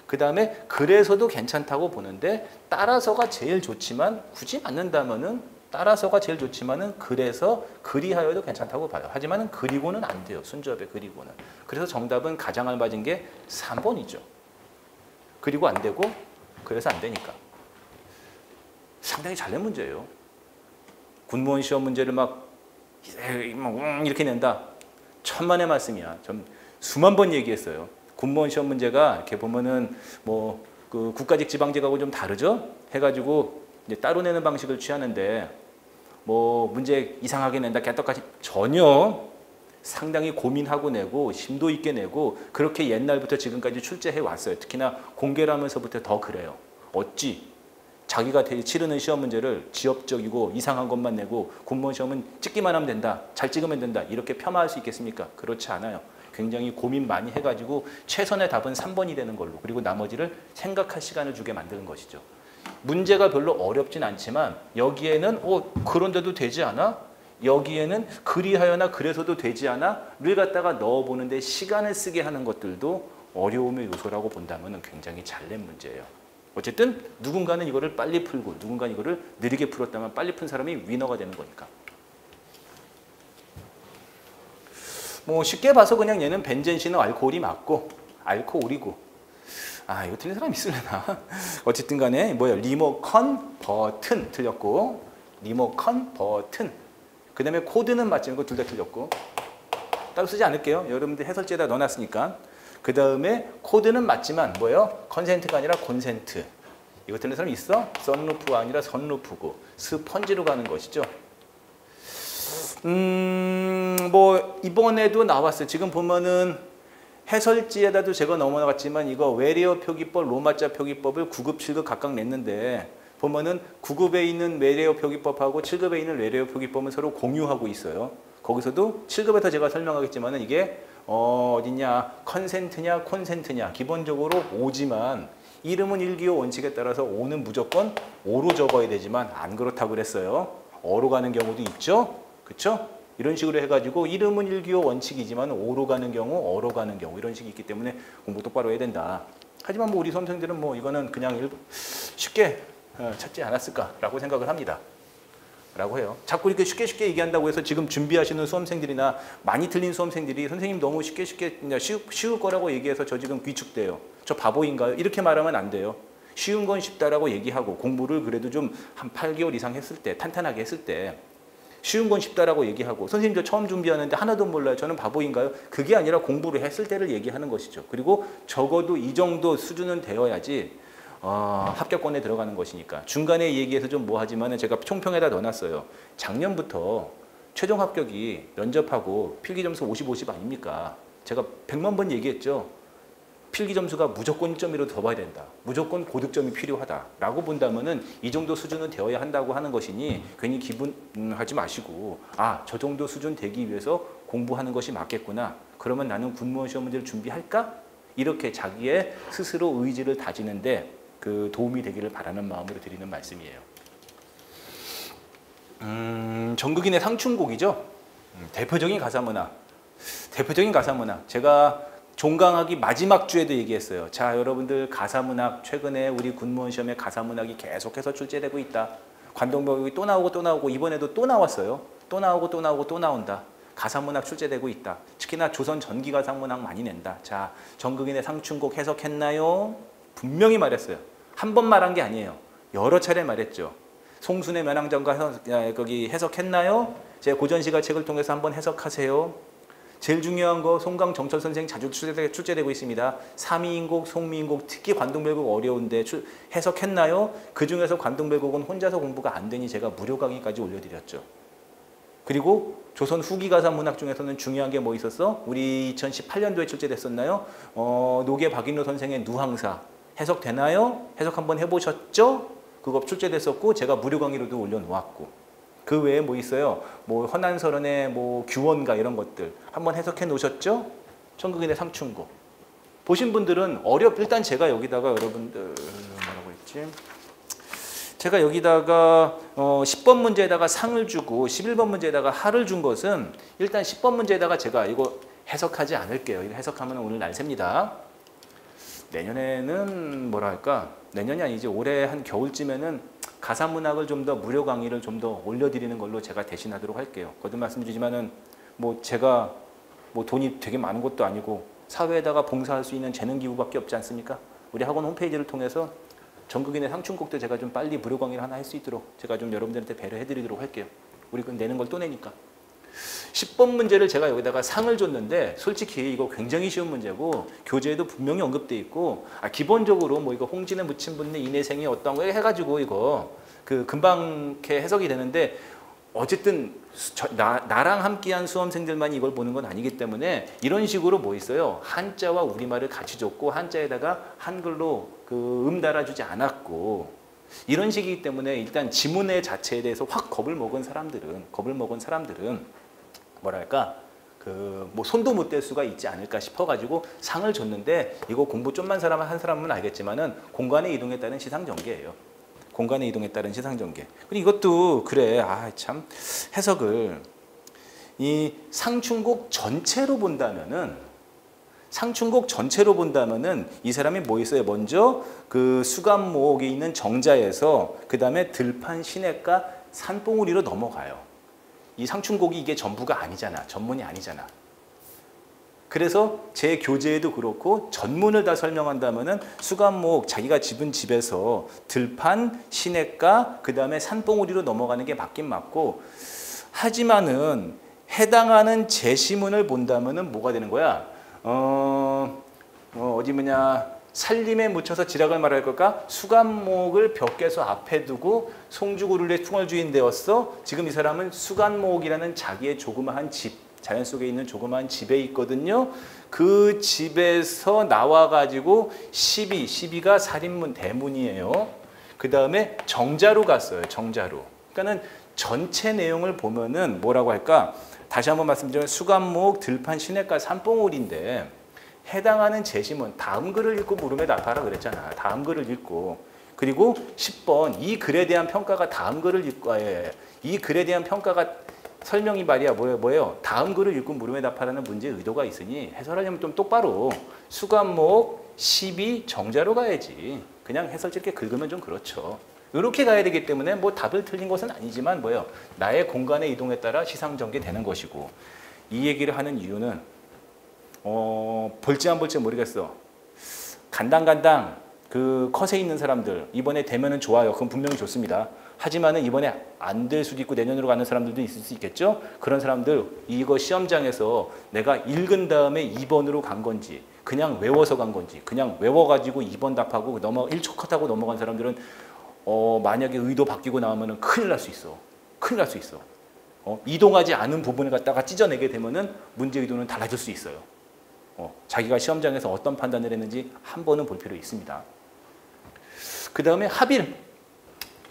그 다음에 그래서도 괜찮다고 보는데 따라서가 제일 좋지만 굳이 맞는다면은 따라서가 제일 좋지만은 그래서 그리하여도 괜찮다고 봐요. 하지만은 그리고는 안 돼요. 순조합의 그리고는. 그래서 정답은 가장 알맞은 게 3번이죠. 그리고 안 되고 그래서 안 되니까. 상당히 잘 낸 문제예요. 군무원 시험 문제를 막 이렇게 낸다. 천만의 말씀이야. 좀 수만 번 얘기했어요. 군무원 시험 문제가 이렇게 보면은 뭐 그 국가직 지방직하고 좀 다르죠? 해가지고 이제 따로 내는 방식을 취하는데 뭐 문제 이상하게 낸다, 개떡같이 전혀 상당히 고민하고 내고 심도 있게 내고 그렇게 옛날부터 지금까지 출제해 왔어요. 특히나 공개를 하면서부터 더 그래요. 어찌 자기가 치르는 시험 문제를 지엽적이고 이상한 것만 내고 군무원 시험은 찍기만 하면 된다, 잘 찍으면 된다 이렇게 폄하할 수 있겠습니까? 그렇지 않아요. 굉장히 고민 많이 해가지고 최선의 답은 3번이 되는 걸로 그리고 나머지를 생각할 시간을 주게 만드는 것이죠. 문제가 별로 어렵진 않지만 여기에는 그런데도 되지 않아? 여기에는 그리하여나 그래서도 되지 않아?를 갖다가 넣어보는데 시간을 쓰게 하는 것들도 어려움의 요소라고 본다면 굉장히 잘 낸 문제예요. 어쨌든 누군가는 이거를 빨리 풀고 누군가는 이거를 느리게 풀었다면 빨리 푼 사람이 위너가 되는 거니까. 뭐 쉽게 봐서 그냥 얘는 벤젠신은 알코올이 맞고 알코올이고 이거 틀린 사람 있으려나? 어쨌든 간에 리모컨버튼 틀렸고 리모컨버튼 그 다음에 코드는 맞지만 그 둘 다 틀렸고 따로 쓰지 않을게요. 여러분들 해설지에다 넣어놨으니까. 그 다음에 코드는 맞지만 컨센트가 아니라 콘센트. 이거 틀린 사람 있어? 선루프가 아니라 선루프고 스펀지로 가는 것이죠. 뭐 이번에도 나왔어요. 지금 보면은 해설지에다도 제가 넘어갔지만 이거 외래어 표기법, 로마자 표기법을 9급, 7급 각각 냈는데 보면은 9급에 있는 외래어 표기법하고 7급에 있는 외래어 표기법은 서로 공유하고 있어요. 거기서도 7급에서 제가 설명하겠지만은 이게 어디냐, 컨센트냐, 콘센트냐 기본적으로 오지만 이름은 일기호 원칙에 따라서 오는 무조건 오로 적어야 되지만 안 그렇다고 그랬어요. 어로 가는 경우도 있죠. 그렇죠? 이런 식으로 해가지고 이름은 일기호 원칙이지만 오로 가는 경우, 어로 가는 경우 이런 식이 있기 때문에 공부 똑바로 해야 된다. 하지만 뭐 우리 수험생들은 뭐 이거는 그냥 쉽게 찾지 않았을까라고 생각을 합니다. 라고 해요. 자꾸 이렇게 쉽게 얘기한다고 해서 지금 준비하시는 수험생들이나 많이 틀린 수험생들이 선생님 너무 쉽게 쉬울 거라고 얘기해서 저 지금 위축돼요. 저 바보인가요? 이렇게 말하면 안 돼요. 쉬운 건 쉽다라고 얘기하고 공부를 그래도 좀 한 8개월 이상 했을 때 탄탄하게 했을 때 쉬운 건 쉽다라고 얘기하고 선생님 저 처음 준비하는데 하나도 몰라요. 저는 바보인가요? 그게 아니라 공부를 했을 때를 얘기하는 것이죠. 그리고 적어도 이 정도 수준은 되어야지 합격권에 들어가는 것이니까. 중간에 얘기해서 좀 하지만은 제가 총평에다 넣어놨어요. 작년부터 최종 합격이 면접하고 필기 점수 50, 50 아닙니까? 제가 100만 번 얘기했죠. 필기 점수가 무조건 1점이라도 더 봐야 된다. 무조건 고득점이 필요하다라고 본다면은 이 정도 수준은 되어야 한다고 하는 것이니 괜히 기분하지 마시고 저 정도 수준 되기 위해서 공부하는 것이 맞겠구나. 그러면 나는 군무원 시험 문제를 준비할까? 이렇게 자기의 스스로 의지를 다지는데 그 도움이 되기를 바라는 마음으로 드리는 말씀이에요. 전국인의 상춘곡이죠. 대표적인 가사문화. 제가 종강하기 마지막 주에도 얘기했어요. 자, 여러분들 가사문학 최근에 우리 군무원 시험에 가사문학이 계속해서 출제되고 있다. 관동병이 또 나오고 이번에도 또 나왔어요. 또 나온다. 가사문학 출제되고 있다. 특히나 조선 전기가상문학 많이 낸다. 자, 전국인의 상춘곡 해석했나요? 분명히 말했어요. 한 번 말한 게 아니에요. 여러 차례 말했죠. 송순의 면왕장과 거기 해석했나요? 제 고전시가 책을 통해서 한번 해석하세요. 제일 중요한 거 송강 정철 선생 자주 출제되고 있습니다. 삼이인곡, 송미인곡, 특히 관동별곡 어려운데 해석했나요? 그 중에서 관동별곡은 혼자서 공부가 안 되니 제가 무료 강의까지 올려드렸죠. 그리고 조선 후기 가사 문학 중에서는 중요한 게 뭐 있었어? 우리 2018년도에 출제됐었나요? 노계 박인로 선생의 누항사 해석되나요? 해석 한번 해보셨죠? 그거 출제됐었고 제가 무료 강의로도 올려놓았고 그 외에 뭐 있어요? 뭐 헌안설원의 뭐 규원가 이런 것들 한번 해석해 놓으셨죠? 천국인의 상춘곡 보신 분들은 일단 제가 여기다가 여러분들 뭐라고 했지? 제가 여기다가 10번 문제에다가 상을 주고 11번 문제에다가 하를 준 것은 일단 10번 문제에다가 제가 이거 해석하지 않을게요. 이거 해석하면 오늘 날 셉니다. 내년에는 뭐라 할까? 내년이 아니지 올해 한 겨울쯤에는 가사문학을 좀 더 무료 강의를 좀 더 올려드리는 걸로 제가 대신하도록 할게요. 거듭 말씀드리지만은 뭐 제가 뭐 돈이 되게 많은 것도 아니고 사회에다가 봉사할 수 있는 재능기부밖에 없지 않습니까? 우리 학원 홈페이지를 통해서 전국인의 상춘곡도 제가 좀 빨리 무료 강의를 하나 할 수 있도록 제가 좀 여러분들한테 배려해드리도록 할게요. 우리 그 내는 걸 또 내니까. 10번 문제를 제가 여기다가 상을 줬는데 솔직히 이거 굉장히 쉬운 문제고 교재에도 분명히 언급돼 있고 기본적으로 뭐 이거 홍진의 무친분의 인해생이 어떤 거 해가지고 이거 그 금방 이렇게 해석이 되는데 어쨌든 나랑 함께한 수험생들만 이걸 보는 건 아니기 때문에 이런 식으로 뭐 있어요. 한자와 우리말을 같이 줬고 한자에다가 한글로 그 달아주지 않았고 이런 식이기 때문에 일단 지문의 자체에 대해서 확 겁을 먹은 사람들은 뭐랄까 뭐 손도 못 댈 수가 있지 않을까 싶어가지고 상을 줬는데 이거 공부 좀만 한 사람은 알겠지만은 공간의 이동에 따른 시상전개예요. 공간의 이동에 따른 시상전개. 그리고 이것도 그래 참 해석을 이 상춘곡 전체로 본다면은 이 사람이 뭐 있어요? 먼저 그 수감목에 있는 정자에서 그 다음에 들판 시냇가 산봉우리로 넘어가요. 이 상춘곡이 이게 전부가 아니잖아. 전문이 아니잖아. 그래서 제 교재에도 그렇고 전문을 다 설명한다면은 수감목 자기가 집은 집에서 들판, 시냇가, 그 다음에 산봉우리로 넘어가는 게 맞긴 맞고 하지만은 해당하는 제시문을 본다면은 뭐가 되는 거야? 어디 살림에 묻혀서 지락을 말할 걸까? 수감목을 벽개수 앞에 두고 송주구를의 충월주인 되었어. 지금 이 사람은 수감목이라는 자기의 조그마한 집, 자연 속에 있는 조그마한 집에 있거든요. 그 집에서 나와가지고 시비가 살인문 대문이에요. 그 다음에 정자로 갔어요. 정자로. 그러니까는 전체 내용을 보면은 뭐라고 할까? 다시 한번 말씀드리면 수감목, 들판, 시냇가, 산봉우리인데 해당하는 제시문 다음 글을 읽고 물음에 답하라 그랬잖아. 다음 글을 읽고 그리고 10번 이 글에 대한 평가가 다음 글을 읽고 이 글에 대한 평가가 설명이 말이야 뭐예요? 다음 글을 읽고 물음에 답하라는 문제의 의도가 있으니 해설하려면 좀 똑바로 수감목, 시비, 정자로 가야지. 그냥 해설지 이렇게 긁으면 좀 그렇죠. 이렇게 가야 되기 때문에 뭐 답을 틀린 것은 아니지만 나의 공간의 이동에 따라 시상전개되는 것이고 이 얘기를 하는 이유는 볼지 안 볼지 모르겠어. 간당간당 그 컷에 있는 사람들 이번에 되면은 좋아요. 그건 분명히 좋습니다. 하지만은 이번에 안 될 수도 있고 내년으로 가는 사람들도 있을 수 있겠죠. 그런 사람들 이거 시험장에서 내가 읽은 다음에 2번으로 간 건지 그냥 외워서 간 건지 그냥 외워가지고 2번 답하고 1초 컷하고 넘어간 사람들은 만약에 의도 바뀌고 나오면은 큰일 날 수 있어. 큰일 날 수 있어. 이동하지 않은 부분을 갖다가 찢어내게 되면은 문제 의도는 달라질 수 있어요. 자기가 시험장에서 어떤 판단을 했는지 한 번은 볼 필요 있습니다. 그 다음에 합일,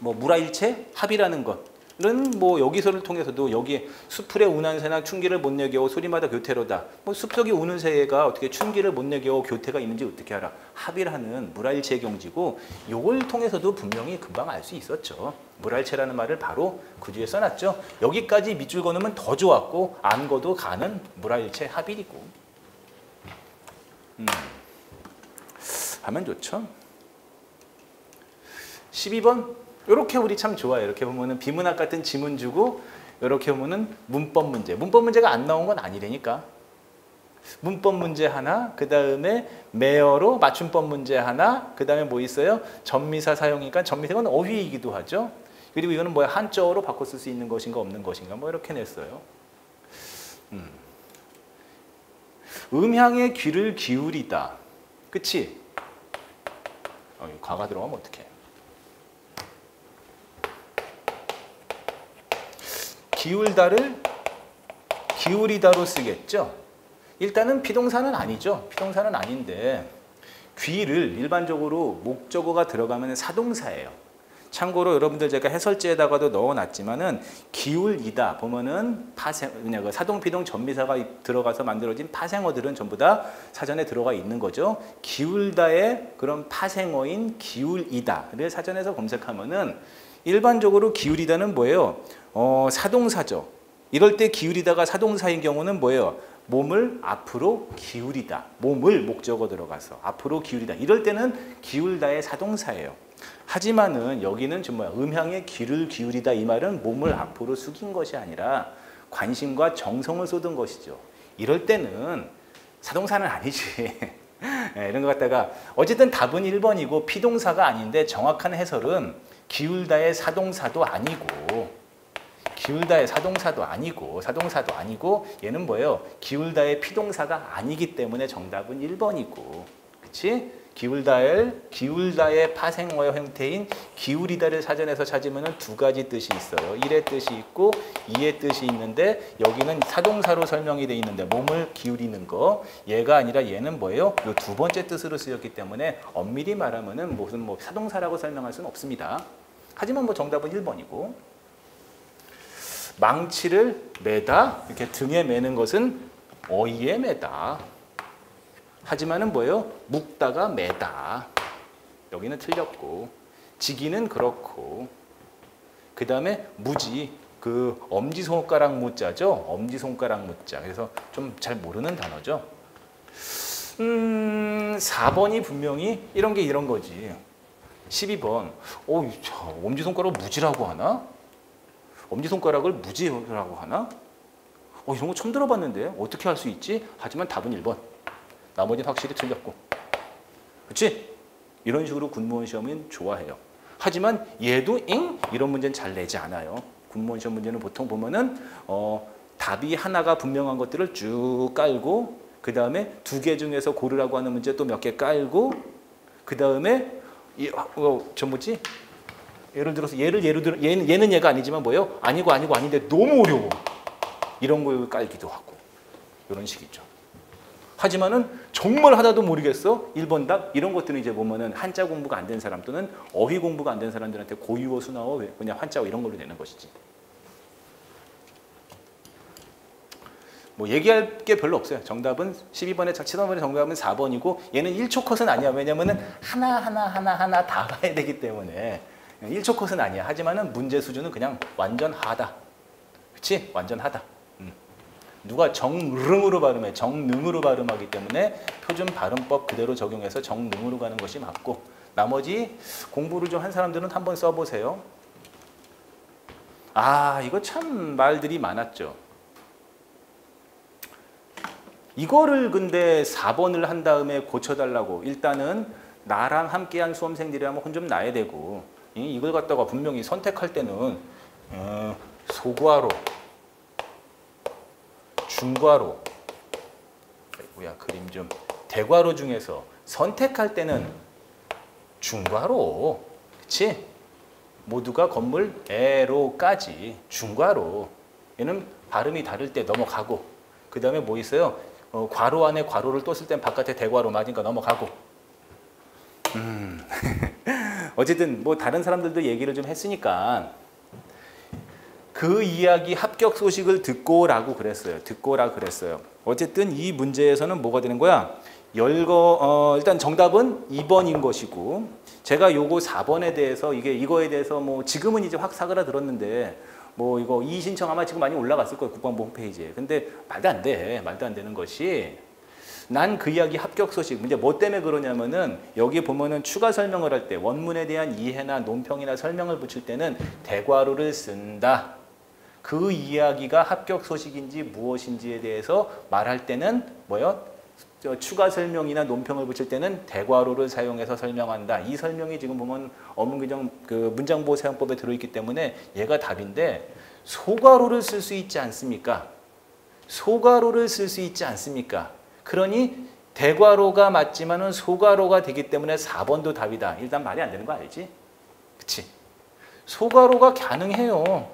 물화일체 합이라는 것은 여기서를 통해서도 여기에 수풀에 우는 새나 춘기를 못 내겨 소리마다 교태로다. 숲 속에 우는 새가 어떻게 춘기를 못 내겨 교태가 있는지 어떻게 알아? 합이라는 물화일체 경지고 요걸 통해서도 분명히 금방 알 수 있었죠. 물화일체라는 말을 바로 그 뒤에 써놨죠. 여기까지 밑줄 그으면 더 좋았고 안 거도 가는 물화일체 합일이고. 하면 좋죠. 12번 이렇게 우리 참 좋아요. 이렇게 보면은 비문학 같은 지문 주고 이렇게 보면은 문법 문제가 안 나온 건 아니라니까. 문법 문제 하나, 그 다음에 매어로 맞춤법 문제 하나, 그 다음에 뭐 있어요? 전미사 사용이니까 전미사는 어휘이기도 하죠. 그리고 이거는 뭐야? 한자어로 바꿔 쓸 수 있는 것인가 없는 것인가 뭐 이렇게 냈어요. 음향의 귀를 기울이다. 그치? 과가 들어가면 어떡해. 기울다를 기울이다로 쓰겠죠. 일단은 피동사는 아니죠. 피동사는 아닌데 귀를 일반적으로 목적어가 들어가면 사동사예요. 참고로 여러분들 제가 해설지에다가도 넣어놨지만은 기울이다 보면은 그냥 사동, 피동, 전미사가 들어가서 만들어진 파생어들은 전부 다 사전에 들어가 있는 거죠. 기울다의 그런 파생어인 기울이다를 사전에서 검색하면은 일반적으로 기울이다는 뭐예요? 사동사죠. 이럴 때 기울이다가 사동사인 경우는 뭐예요? 몸을 앞으로 기울이다. 몸을 목적어 들어가서 앞으로 기울이다. 이럴 때는 기울다의 사동사예요. 하지만은 여기는 좀 음향의 귀를 기울이다 이 말은 몸을 앞으로 숙인 것이 아니라 관심과 정성을 쏟은 것이죠. 이럴 때는 사동사는 아니지. 네, 이런 것 갖다가 어쨌든 답은 1번이고 피동사가 아닌데 정확한 해설은 기울다의 사동사도 아니고 기울다의 사동사도 아니고 얘는 뭐예요? 기울다의 피동사가 아니기 때문에 정답은 1번이고 그치? 기울다의 파생어의 형태인 기울이다를 사전에서 찾으면 두 가지 뜻이 있어요. 1의 뜻이 있고 2의 뜻이 있는데 여기는 사동사로 설명이 되어 있는데 몸을 기울이는 거 얘가 아니라 얘는 뭐예요? 이 두 번째 뜻으로 쓰였기 때문에 엄밀히 말하면은 무슨 사동사라고 설명할 수는 없습니다. 하지만 정답은 1번이고 망치를 매다 이렇게 등에 매는 것은 어이에 매다. 하지만은 뭐예요? 묶다가 매다. 여기는 틀렸고 지기는 그렇고 그 다음에 무지 그 엄지손가락 무자죠. 엄지손가락 무자. 그래서 좀 잘 모르는 단어죠. 4번이 분명히 이런 게 이런 거지. 12번 엄지손가락을 무지라고 하나? 엄지손가락을 무지라고 하나? 이런 거 처음 들어봤는데 어떻게 할 수 있지? 하지만 답은 1번. 나머지는 확실히 틀렸고. 그렇지? 이런 식으로 군무원 시험은 좋아해요. 하지만 얘도 이런 문제는 잘 내지 않아요. 군무원 시험 문제는 보통 보면은 답이 하나가 분명한 것들을 쭉 깔고 그 다음에 두 개 중에서 고르라고 하는 문제 또 몇 개 깔고 그 다음에 뭐지? 예를 들어서 얘는 얘가 아니지만 뭐예요? 아닌데 너무 어려워. 이런 거 깔기도 하고 이런 식이죠. 하지만은 정말 하나도 모르겠어. 1번 답 이런 것들은 이제 보면은 한자 공부가 안 된 사람 또는 어휘 공부가 안 된 사람들한테 고유어 순화어 그냥 한자어 이런 걸로 내는 것이지. 얘기할 게 별로 없어요. 정답은 12번에 7번의 정답은 4번이고 얘는 1초 컷은 아니야. 왜냐면은 하나 다 봐야 되기 때문에 1초 컷은 아니야. 하지만은 문제 수준은 그냥 완전 하다. 그치? 완전 하다. 누가 정릉으로 발음해. 정능으로 발음하기 때문에 표준 발음법 그대로 적용해서 정능으로 가는 것이 맞고 나머지 공부를 좀 한 사람들은 한번 써보세요. 이거 참 말들이 많았죠. 이거를 근데 4번을 한 다음에 고쳐달라고 일단은 나랑 함께한 수험생들이라면 혼 좀 나야 되고 이걸 갖다가 분명히 선택할 때는 소괄호 중괄호 그림 좀 대괄호 중에서 선택할 때는 중괄호 그치? 모두가 건물 에로까지 중괄호 얘는 발음이 다를 때 넘어가고 그 다음에 뭐 있어요? 괄호 안에 괄호를 또 쓸 땐 바깥에 대괄호 맞으니까 넘어가고 어쨌든 다른 사람들도 얘기를 좀 했으니까 그 이야기 합격 소식을 듣고라고 그랬어요. 어쨌든 이 문제에서는 뭐가 되는 거야? 일단 정답은 2번인 것이고 제가 요거 4번에 대해서 이거에 대해서 지금은 이제 확 사그라들었는데 이거 이의 신청 아마 지금 많이 올라갔을 거예요. 국방부 홈페이지에. 근데 말도 안 되는 것이 난 그 이야기 합격 소식 이제 뭐 때문에 그러냐면은 여기 보면은 추가 설명을 할 때 원문에 대한 이해나 논평이나 설명을 붙일 때는 대괄호를 쓴다. 그 이야기가 합격 소식인지 무엇인지에 대해서 말할 때는 뭐요? 추가 설명이나 논평을 붙일 때는 대괄호를 사용해서 설명한다. 이 설명이 지금 보면 어문규정 그 문장보호 사용법에 들어있기 때문에 얘가 답인데 소괄호를 쓸 수 있지 않습니까? 소괄호를 쓸 수 있지 않습니까? 그러니 대괄호가 맞지만은 소괄호가 되기 때문에 4번도 답이다. 일단 말이 안 되는 거 알지? 그치? 소괄호가 가능해요.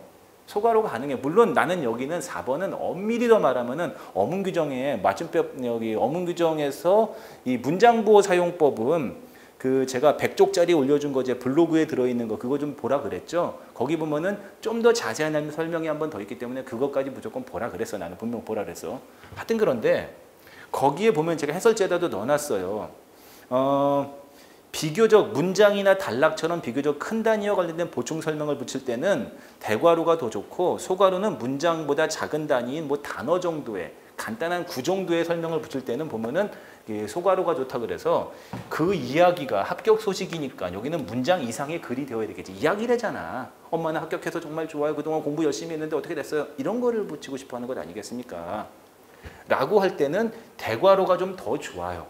소괄호가 가능해. 물론 나는 여기는 4번은 엄밀히 더 말하면은 어문규정에 맞춤법 여기 어문규정에서 이 문장보호 사용법은 그 제가 100쪽짜리 올려준 거 제 블로그에 들어있는 거 그거 좀 보라 그랬죠. 거기 보면은 좀 더 자세한 설명이 한 번 더 있기 때문에 그것까지 무조건 보라 그랬어. 나는 분명 보라 그랬어. 하여튼 그런데 거기에 보면 제가 해설제에다도 넣어놨어요. 비교적 문장이나 단락처럼 비교적 큰 단위와 관련된 보충 설명을 붙일 때는 대괄호가 더 좋고 소괄호는 문장보다 작은 단위인 뭐 단어 정도의 간단한 구 정도의 설명을 붙일 때는 보면은 소괄호가 좋다 그래서 그 이야기가 합격 소식이니까 여기는 문장 이상의 글이 되어야 되겠지. 이야기래잖아. 엄마는 합격해서 정말 좋아요. 그동안 공부 열심히 했는데 어떻게 됐어요? 이런 거를 붙이고 싶어 하는 것 아니겠습니까? 라고 할 때는 대괄호가 좀 더 좋아요.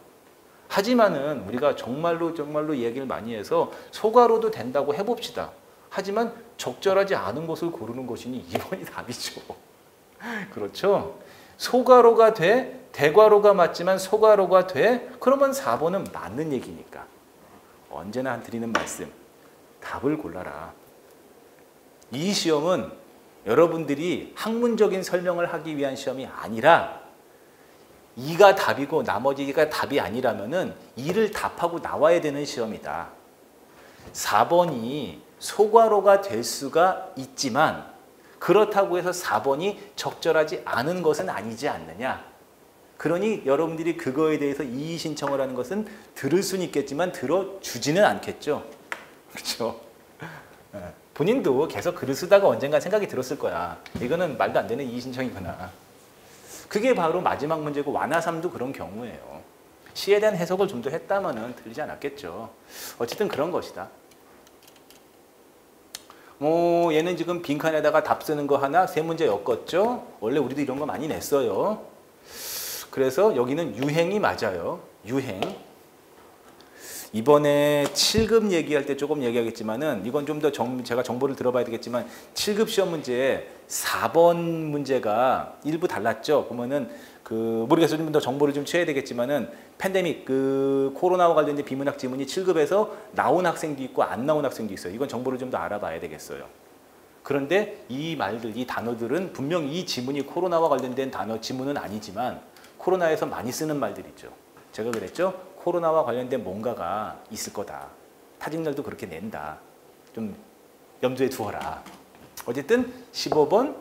하지만은 우리가 정말로 얘기를 많이 해서 소괄호도 된다고 해봅시다. 하지만 적절하지 않은 것을 고르는 것이니 2번이 답이죠. 그렇죠? 소괄호가 돼, 대괄호가 맞지만 소괄호가 돼, 그러면 4번은 맞는 얘기니까. 언제나 드리는 말씀, 답을 골라라. 이 시험은 여러분들이 학문적인 설명을 하기 위한 시험이 아니라 이가 답이고 나머지가 답이 아니라면은 이를 답하고 나와야 되는 시험이다. 4번이 소괄호가 될 수가 있지만 그렇다고 해서 4번이 적절하지 않은 것은 아니지 않느냐. 그러니 여러분들이 그거에 대해서 이의 신청을 하는 것은 들을 수는 있겠지만 들어주지는 않겠죠. 그렇죠? 본인도 계속 글을 쓰다가 언젠가 생각이 들었을 거야. 이거는 말도 안 되는 이의 신청이구나. 그게 바로 마지막 문제고 완화삼도 그런 경우예요. 시에 대한 해석을 좀 더 했다면은 들리지 않았겠죠. 어쨌든 그런 것이다. 뭐 얘는 지금 빈칸에다가 답 쓰는 거 하나 세 문제 엮었죠. 원래 우리도 이런 거 많이 냈어요. 그래서 여기는 유행이 맞아요. 유행. 이번에 7급 얘기할 때 조금 얘기하겠지만은 이건 좀 더 제가 정보를 들어봐야 되겠지만 7급 시험 문제에 4번 문제가 일부 달랐죠. 그러면은 모르겠어요. 좀 더 정보를 좀 취해야 되겠지만은 팬데믹 코로나와 관련된 비문학 지문이 7급에서 나온 학생도 있고 안 나온 학생도 있어요. 이건 정보를 좀 더 알아봐야 되겠어요. 그런데 이 말들, 이 단어들은 분명 이 지문이 코로나와 관련된 단어 지문은 아니지만 코로나에서 많이 쓰는 말들이죠. 제가 그랬죠. 코로나와 관련된 뭔가가 있을 거다. 타직널도 그렇게 낸다. 좀 염두에 두어라. 어쨌든 15번,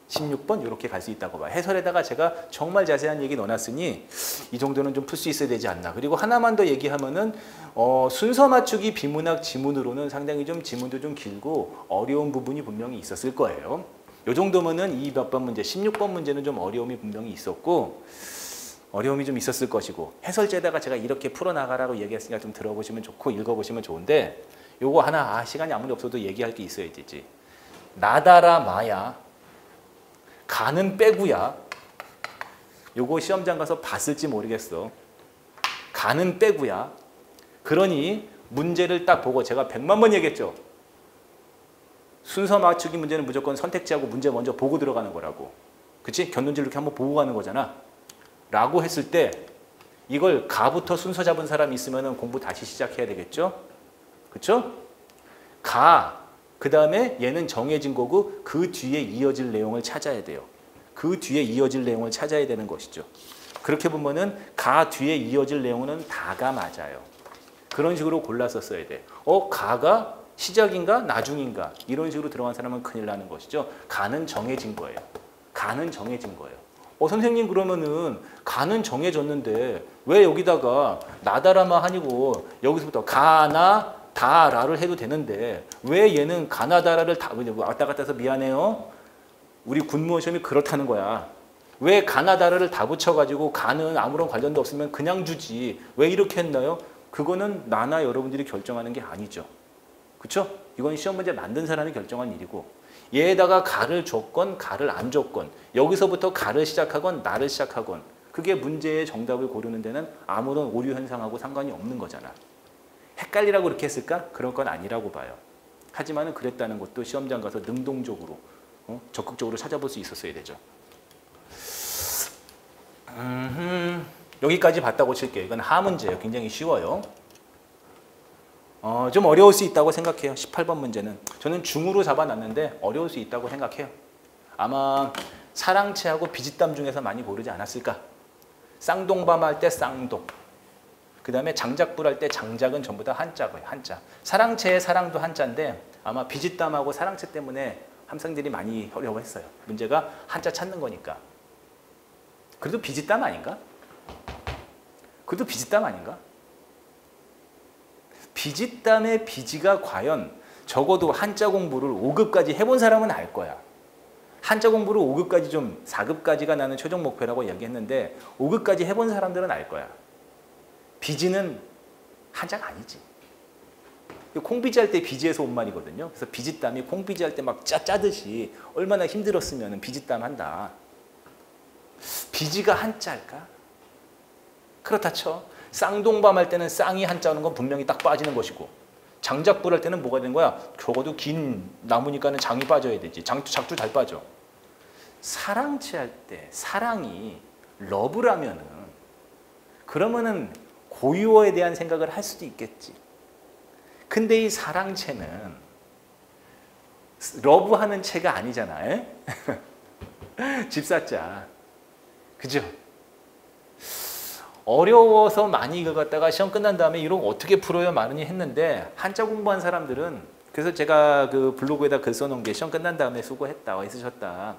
16번 이렇게 갈 수 있다고 봐요. 해설에다가 제가 정말 자세한 얘기 넣어놨으니 이 정도는 좀 풀 수 있어야 되지 않나. 그리고 하나만 더 얘기하면은 순서 맞추기 비문학 지문으로는 상당히 좀 지문도 좀 길고 어려운 부분이 분명히 있었을 거예요. 이 정도면은 이 몇 번 문제, 16번 문제는 좀 어려움이 분명히 있었고 어려움이 좀 있었을 것이고 해설제에다가 제가 이렇게 풀어나가라고 얘기했으니까 좀 들어보시면 좋고 읽어보시면 좋은데 요거 하나 시간이 아무리 없어도 얘기할 게 있어야 되지. 나다라 마야 가는 빼구야. 요거 시험장 가서 봤을지 모르겠어. 가는 빼구야. 그러니 문제를 딱 보고 제가 100만 번 얘기했죠. 순서 맞추기 문제는 무조건 선택지하고 문제 먼저 보고 들어가는 거라고. 그치? 견눈질 이렇게 한번 보고 가는 거잖아. 라고 했을 때 이걸 가부터 순서 잡은 사람이 있으면 공부 다시 시작해야 되겠죠? 그쵸? 가, 그 다음에 얘는 정해진 거고 그 뒤에 이어질 내용을 찾아야 돼요. 그 뒤에 이어질 내용을 찾아야 되는 것이죠. 그렇게 보면은 가 뒤에 이어질 내용은 다가 맞아요. 그런 식으로 골라서 써야 돼. 가가 시작인가 나중인가 이런 식으로 들어간 사람은 큰일 나는 것이죠. 가는 정해진 거예요. 가는 정해진 거예요. 선생님 그러면은 가는 정해졌는데 왜 여기다가 나다라마 아니고 여기서부터 가나 다라를 해도 되는데 왜 얘는 가나다라를 다 왔다 갔다 해서 미안해요. 우리 군무원 시험이 그렇다는 거야. 왜 가나다라를 다 붙여가지고 가는 아무런 관련도 없으면 그냥 주지. 왜 이렇게 했나요? 그거는 나나 여러분들이 결정하는 게 아니죠. 그렇죠? 이건 시험 문제 만든 사람이 결정한 일이고 얘에다가 가를 줬건 가를 안 줬건 여기서부터 가를 시작하건 나를 시작하건 그게 문제의 정답을 고르는 데는 아무런 오류 현상하고 상관이 없는 거잖아. 헷갈리라고 그렇게 했을까? 그런 건 아니라고 봐요. 하지만은 그랬다는 것도 시험장 가서 능동적으로 적극적으로 찾아볼 수 있었어야 되죠. 여기까지 봤다고 칠게요. 이건 하 문제예요. 굉장히 쉬워요. 좀 어려울 수 있다고 생각해요. 18번 문제는. 저는 중으로 잡아놨는데 어려울 수 있다고 생각해요. 아마 사랑채하고 비짓담 중에서 많이 고르지 않았을까. 쌍동밤 할 때 쌍동. 그 다음에 장작불 할 때 장작은 전부 다 한자고요. 한자. 사랑채의 사랑도 한자인데 아마 비짓담하고 사랑채 때문에 학생들이 많이 어려워했어요. 문제가 한자 찾는 거니까. 그래도 비짓담 아닌가? 그래도 비짓담 아닌가? 비짓담의 비지가 과연 적어도 한자 공부를 5급까지 해본 사람은 알 거야. 한자 공부를 5급까지 좀 4급까지가 나는 최종 목표라고 이야기했는데 5급까지 해본 사람들은 알 거야. 비지는 한자가 아니지. 콩비지 할 때 비지에서 온 말이거든요. 그래서 비짓담이 콩비지 할 때 막 짜듯이 얼마나 힘들었으면 비짓담 한다. 비지가 한자일까? 그렇다 쳐. 쌍동밤 할 때는 쌍이 한자는 건 분명히 딱 빠지는 것이고 장작불 할 때는 뭐가 되는 거야? 적어도 긴 나무니까는 장이 빠져야 되지. 작두 잘 빠져. 사랑채 할 때 사랑이 러브라면은 그러면은 고유어에 대한 생각을 할 수도 있겠지. 근데 이 사랑채는 러브하는 채가 아니잖아. 집사자. 그죠? 어려워서 많이 이거 갖다가 시험 끝난 다음에 이런 거 어떻게 풀어요? 많이 했는데 한자 공부한 사람들은 그래서 제가 그 블로그에다 글 써놓은 게 시험 끝난 다음에 수고했다, 애쓰셨다.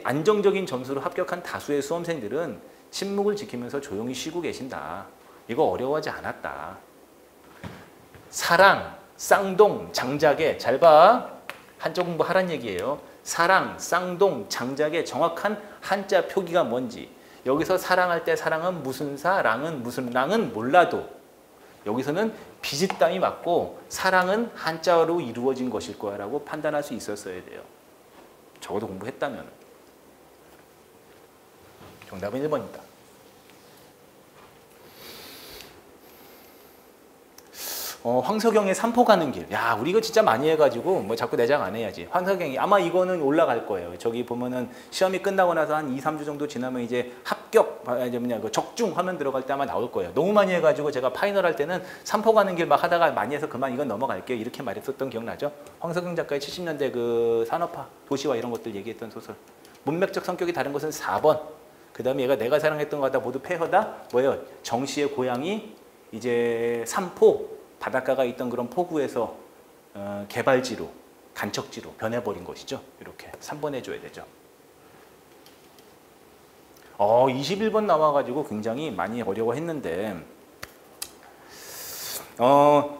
안정적인 점수로 합격한 다수의 수험생들은 침묵을 지키면서 조용히 쉬고 계신다. 이거 어려워하지 않았다. 사랑, 쌍동, 장작에 잘 봐. 한자 공부하란 얘기예요. 사랑, 쌍동, 장작의 정확한 한자 표기가 뭔지. 여기서 사랑할 때 사랑은 무슨 사랑은 무슨 랑은 몰라도 여기서는 비짓담이 맞고 사랑은 한자로 이루어진 것일 거야 라고 판단할 수 있었어야 돼요. 적어도 공부했다면. 정답은 1번입니다. 황석영의 삼포 가는 길. 야, 우리 이거 진짜 많이 해가지고 뭐 자꾸 내장 안 해야지. 황석영이 아마 이거는 올라갈 거예요. 저기 보면은 시험이 끝나고 나서 한 2, 3주 정도 지나면 이제 합격, 그 적중 화면 들어갈 때 아마 나올 거예요. 너무 많이 해가지고 제가 파이널 할 때는 삼포 가는 길 막 하다가 많이 해서 그만 이건 넘어갈게요. 이렇게 말했었던 기억나죠? 황석영 작가의 70년대 그 산업화, 도시화 이런 것들 얘기했던 소설. 문맥적 성격이 다른 것은 4번. 그 다음에 얘가 내가 사랑했던 거다 모두 폐허다. 뭐예요? 정씨의 고향이 이제 삼포. 바닷가가 있던 그런 포구에서 개발지로, 간척지로 변해버린 것이죠. 이렇게 3번 해줘야 되죠. 21번 나와가지고 굉장히 많이 어려워했는데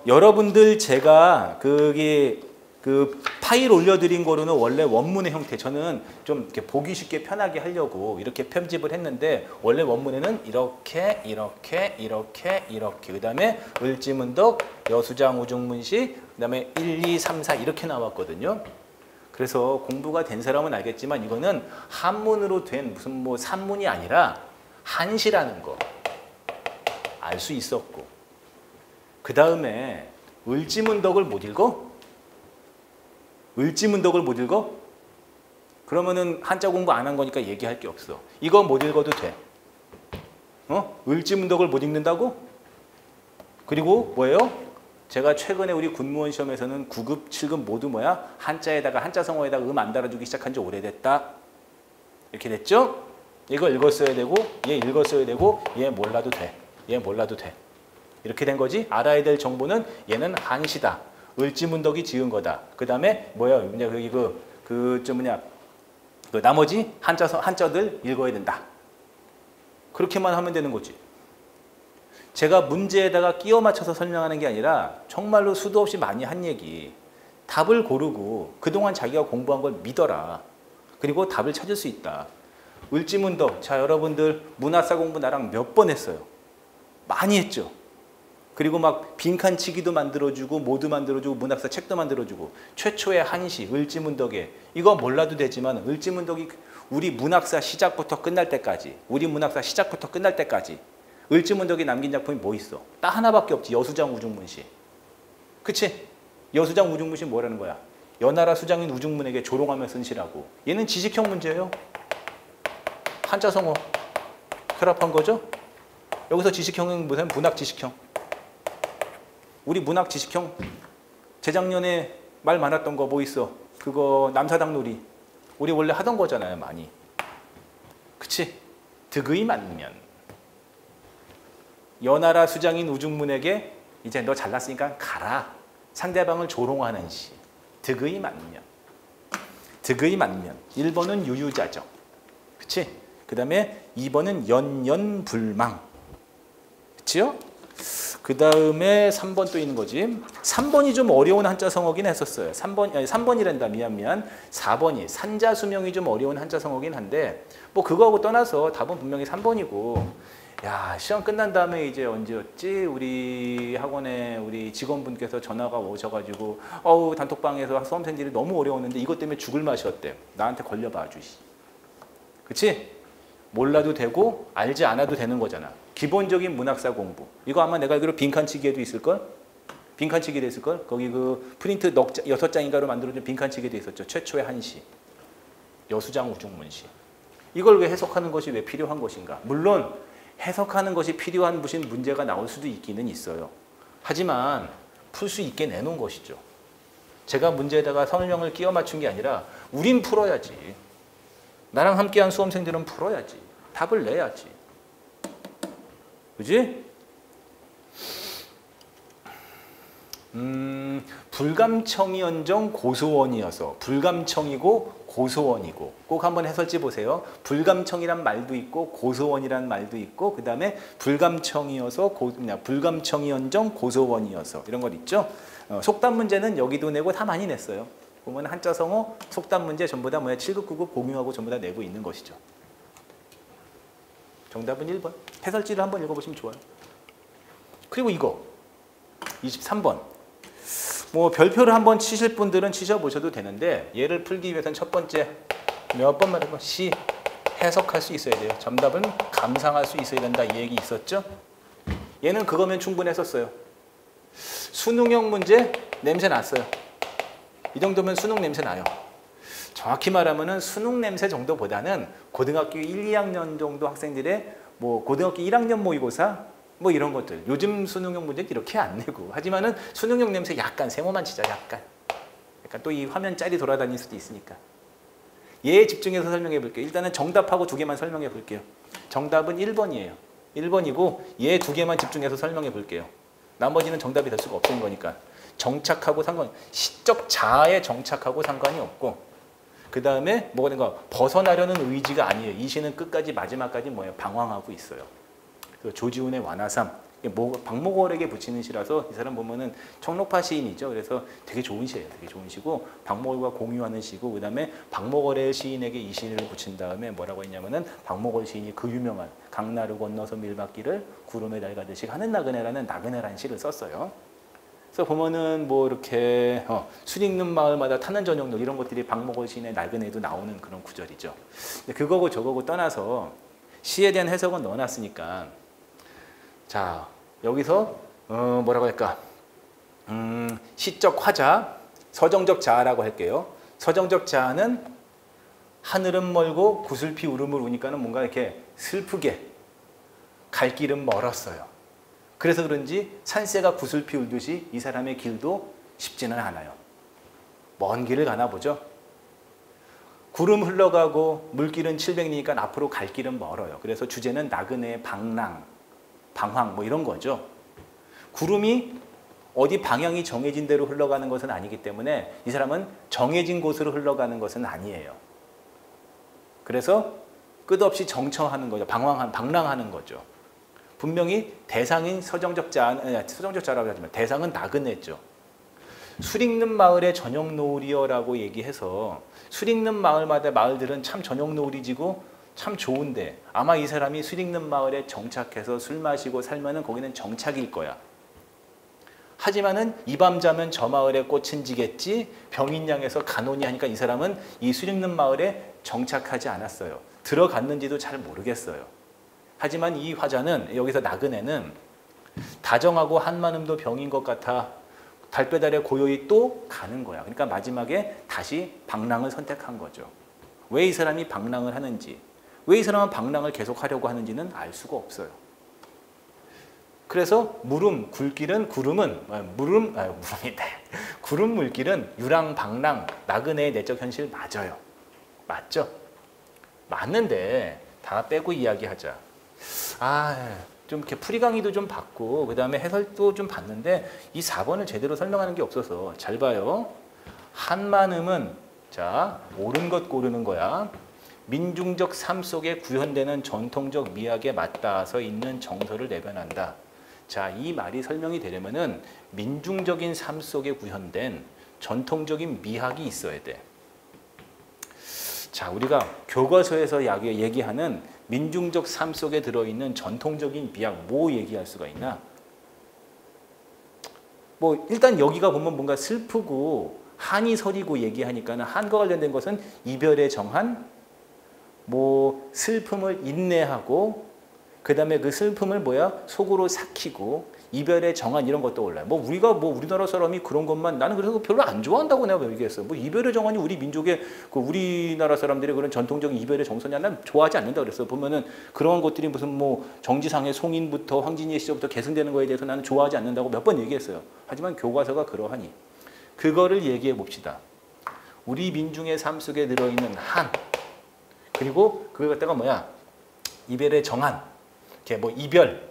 여러분들 제가 그 파일 올려드린 거로는 원래 원문의 형태 저는 좀 이렇게 보기 쉽게 편하게 하려고 이렇게 편집을 했는데 원래 원문에는 이렇게 그 다음에 을지문덕 여수장 우중문시 그 다음에 1, 2, 3, 4 이렇게 나왔거든요. 그래서 공부가 된 사람은 알겠지만 이거는 한문으로 된 무슨 뭐 산문이 아니라 한시라는 거 알 수 있었고 그 다음에 을지문덕을 못 읽어? 을지문덕을 못 읽어? 그러면은 한자 공부 안 한 거니까 얘기할 게 없어. 이거 못 읽어도 돼. 을지문덕을 못 읽는다고? 그리고 뭐예요? 제가 최근에 우리 군무원 시험에서는 9급, 7급 모두 뭐야? 한자에다가 한자성어에다가 안 달아주기 시작한 지 오래됐다. 이렇게 됐죠? 이거 읽었어야 되고 얘 읽었어야 되고 얘 몰라도 돼. 얘 몰라도 돼. 이렇게 된 거지? 알아야 될 정보는 얘는 한시다. 을지문덕이 지은 거다. 그 다음에 뭐야? 여기 나머지 한자들 읽어야 된다. 그렇게만 하면 되는 거지. 제가 문제에다가 끼워 맞춰서 설명하는 게 아니라 정말로 수도 없이 많이 한 얘기. 답을 고르고 그동안 자기가 공부한 걸 믿어라. 그리고 답을 찾을 수 있다. 을지문덕. 자, 여러분들 문화사 공부 나랑 몇 번 했어요? 많이 했죠. 그리고 막 빈칸치기도 만들어주고 뭐도 만들어주고 문학사 책도 만들어주고 최초의 한시 을지문덕에 이거 몰라도 되지만 을지문덕이 우리 문학사 시작부터 끝날 때까지 을지문덕이 남긴 작품이 뭐 있어? 딱 하나밖에 없지. 여수장 우중문시. 그치? 여수장 우중문시 뭐라는 거야? 연하라 수장인 우중문에게 조롱하며 쓴 시라고. 얘는 지식형 문제예요. 한자성어 결합한 거죠? 여기서 지식형은 무슨 문학 지식형. 우리 문학 지식형 재작년에 말 많았던 거 뭐 있어? 그거 남사당 놀이. 우리 원래 하던 거잖아요, 많이. 그치? 득의 만면. 연하라 수장인 우중문에게 이제 너 잘났으니까 가라. 상대방을 조롱하는 시. 득의 만면. 득의 만면. 1번은 유유자적. 그치? 그 다음에 2번은 연연불망. 그치요? 그 다음에 3번 또 있는 거지. 3번이 좀 어려운 한자성어긴 했었어요. 3번이란다. 미안. 4번이 산자수명이 좀 어려운 한자성어긴 한데 뭐 그거하고 떠나서 답은 분명히 3번이고 야 시험 끝난 다음에 이제 언제였지? 우리 학원에 우리 직원분께서 전화가 오셔가지고 단톡방에서 수험생들이 너무 어려웠는데 이것 때문에 죽을 맛이었대. 나한테 걸려봐 주시. 그치? 몰라도 되고 알지 않아도 되는 거잖아. 기본적인 문학사 공부. 이거 아마 내가 알기로 빈칸치기에도 있을걸? 빈칸치기도 있을걸? 거기 그 프린트 6장인가로 만들어준 빈칸치기도 있었죠. 최초의 한시. 여수장 우중문시. 이걸 왜 해석하는 것이 왜 필요한 것인가? 물론 해석하는 것이 필요한 무슨 문제가 나올 수도 있기는 있어요. 하지만 풀 수 있게 내놓은 것이죠. 제가 문제에다가 설명을 끼워 맞춘 게 아니라 우린 풀어야지. 나랑 함께한 수험생들은 풀어야지. 답을 내야지. 그지? 불감청이언정 고소원이어서 불감청이고 고소원이고 꼭 한번 해설지 보세요. 불감청이란 말도 있고 고소원이란 말도 있고 그 다음에 불감청이어서 불감청이언정 고소원이어서 이런 것 있죠. 속담 문제는 여기도 내고 다 많이 냈어요. 보면 한자성어 속담 문제 전부 다 7급, 9급 공유하고 전부 다 내고 있는 것이죠. 정답은 1번. 해설지를 한번 읽어보시면 좋아요. 그리고 이거 23번. 뭐 별표를 한번 치실 분들은 치셔보셔도 되는데 얘를 풀기 위해서는 첫 번째 몇 번만 해봐. 시 해석할 수 있어야 돼요. 정답은 감상할 수 있어야 된다. 이 얘기 있었죠? 얘는 그거면 충분했었어요. 수능형 문제 냄새 났어요. 이 정도면 수능 냄새 나요. 정확히 말하면 수능 냄새 정도보다는 고등학교 1, 2학년 정도 학생들의 뭐 고등학교 1학년 모의고사 뭐 이런 것들. 요즘 수능형 문제는 이렇게 안 내고. 하지만은 수능형 냄새 약간 세모만 치자. 약간 또 이 화면 짤이 돌아다닐 수도 있으니까. 얘에 집중해서 설명해 볼게요. 일단은 정답하고 두 개만 설명해 볼게요. 정답은 1번이에요. 1번이고 얘 두 개만 집중해서 설명해 볼게요. 나머지는 정답이 될 수가 없는 거니까. 정착하고 상관이 시적 자아에 정착하고 상관이 없고 그 다음에 뭐가 된가 벗어나려는 의지가 아니에요. 이 시는 끝까지 마지막까지 뭐예요? 방황하고 있어요. 조지훈의 완화삼 박목월에게 붙이는 시라서 이 사람 보면은 청록파 시인이죠. 그래서 되게 좋은 시예요. 되게 좋은 시고 박목월과 공유하는 시고 그 다음에 박목월의 시인에게 이 시를 붙인 다음에 뭐라고 했냐면은 박목월 시인이 그 유명한 강나루 건너서 밀밭길을 구름에 달가듯이 하는 나그네라는 나그네라는 시를 썼어요. 그래서 보면은 뭐 이렇게 술 읽는 마을마다 타는 저녁놀 이런 것들이 박목월 시인의 나그네도 나오는 그런 구절이죠. 근데 그거고 저거고 떠나서 시에 대한 해석은 넣어놨으니까 자 여기서 뭐라고 할까 시적 화자 서정적 자아라고 할게요. 서정적 자아는 하늘은 멀고 구슬피 울음을 우니까는 뭔가 이렇게 슬프게 갈 길은 멀었어요. 그래서 그런지 산새가 구슬피 울듯이 이 사람의 길도 쉽지는 않아요. 먼 길을 가나 보죠. 구름 흘러가고 물길은 700리니까 앞으로 갈 길은 멀어요. 그래서 주제는 나그네의 방랑, 방황 뭐 이런 거죠. 구름이 어디 방향이 정해진 대로 흘러가는 것은 아니기 때문에 이 사람은 정해진 곳으로 흘러가는 것은 아니에요. 그래서 끝없이 정처하는 거죠. 방랑하는 거죠. 분명히 대상인 서정적 자라고 하지만 대상은 나그네죠. 술 읽는 마을의 저녁 노을이여라고 얘기해서 술 읽는 마을들은 참 저녁 노을이 지고 참 좋은데 아마 이 사람이 술 읽는 마을에 정착해서 술 마시고 살면은 거기는 정착일 거야. 하지만은 이 밤 자면 저 마을에 꽃은 지겠지 병인양에서 간호니 하니까 이 사람은 이 수립는 마을에 정착하지 않았어요. 들어갔는지도 잘 모르겠어요. 하지만 이 화자는 여기서 나그네는 다정하고 한마음도 병인 것 같아 달배달에 고요히 또 가는 거야. 그러니까 마지막에 다시 방랑을 선택한 거죠. 왜 이 사람이 방랑을 하는지, 왜 이 사람은 방랑을 계속하려고 하는지는 알 수가 없어요. 그래서 구름 물길은 유랑 방랑 나그네의 내적 현실 맞아요. 맞죠? 맞는데 다 빼고 이야기하자. 좀 이렇게 풀이 강의도 좀 받고 그 다음에 해설도 좀 봤는데 이 4번을 제대로 설명하는 게 없어서 잘 봐요. 한마음은 자 옳은 것 고르는 거야. 민중적 삶 속에 구현되는 전통적 미학에 맞닿아서 있는 정서를 내변한다. 자, 이 말이 설명이 되려면은 민중적인 삶 속에 구현된 전통적인 미학이 있어야 돼. 자, 우리가 교과서에서 얘기하는 민중적 삶 속에 들어있는 전통적인 미학 뭐 얘기할 수가 있나? 뭐 일단 여기가 보면 뭔가 슬프고 한이 서리고 얘기하니까는 한과 관련된 것은 이별의 정한, 뭐 슬픔을 인내하고 그 다음에 그 슬픔을 속으로 삭히고 이별의 정한 이런 것도 올라요. 우리나라 사람이 그런 것만 나는 그래서 별로 안 좋아한다고 내가 얘기했어요. 뭐 이별의 정한이 우리 민족의 우리나라 사람들의 그런 전통적인 이별의 정서냐 난 좋아하지 않는다 그랬어요. 보면은 그런 것들이 무슨 뭐 정지상의 송인부터 황진이의 시절부터 계승되는 거에 대해서 나는 좋아하지 않는다고 몇 번 얘기했어요. 하지만 교과서가 그러하니 그거를 얘기해 봅시다. 우리 민중의 삶 속에 들어있는 한 그리고 그걸 갖다가 이별의 정한 뭐 이별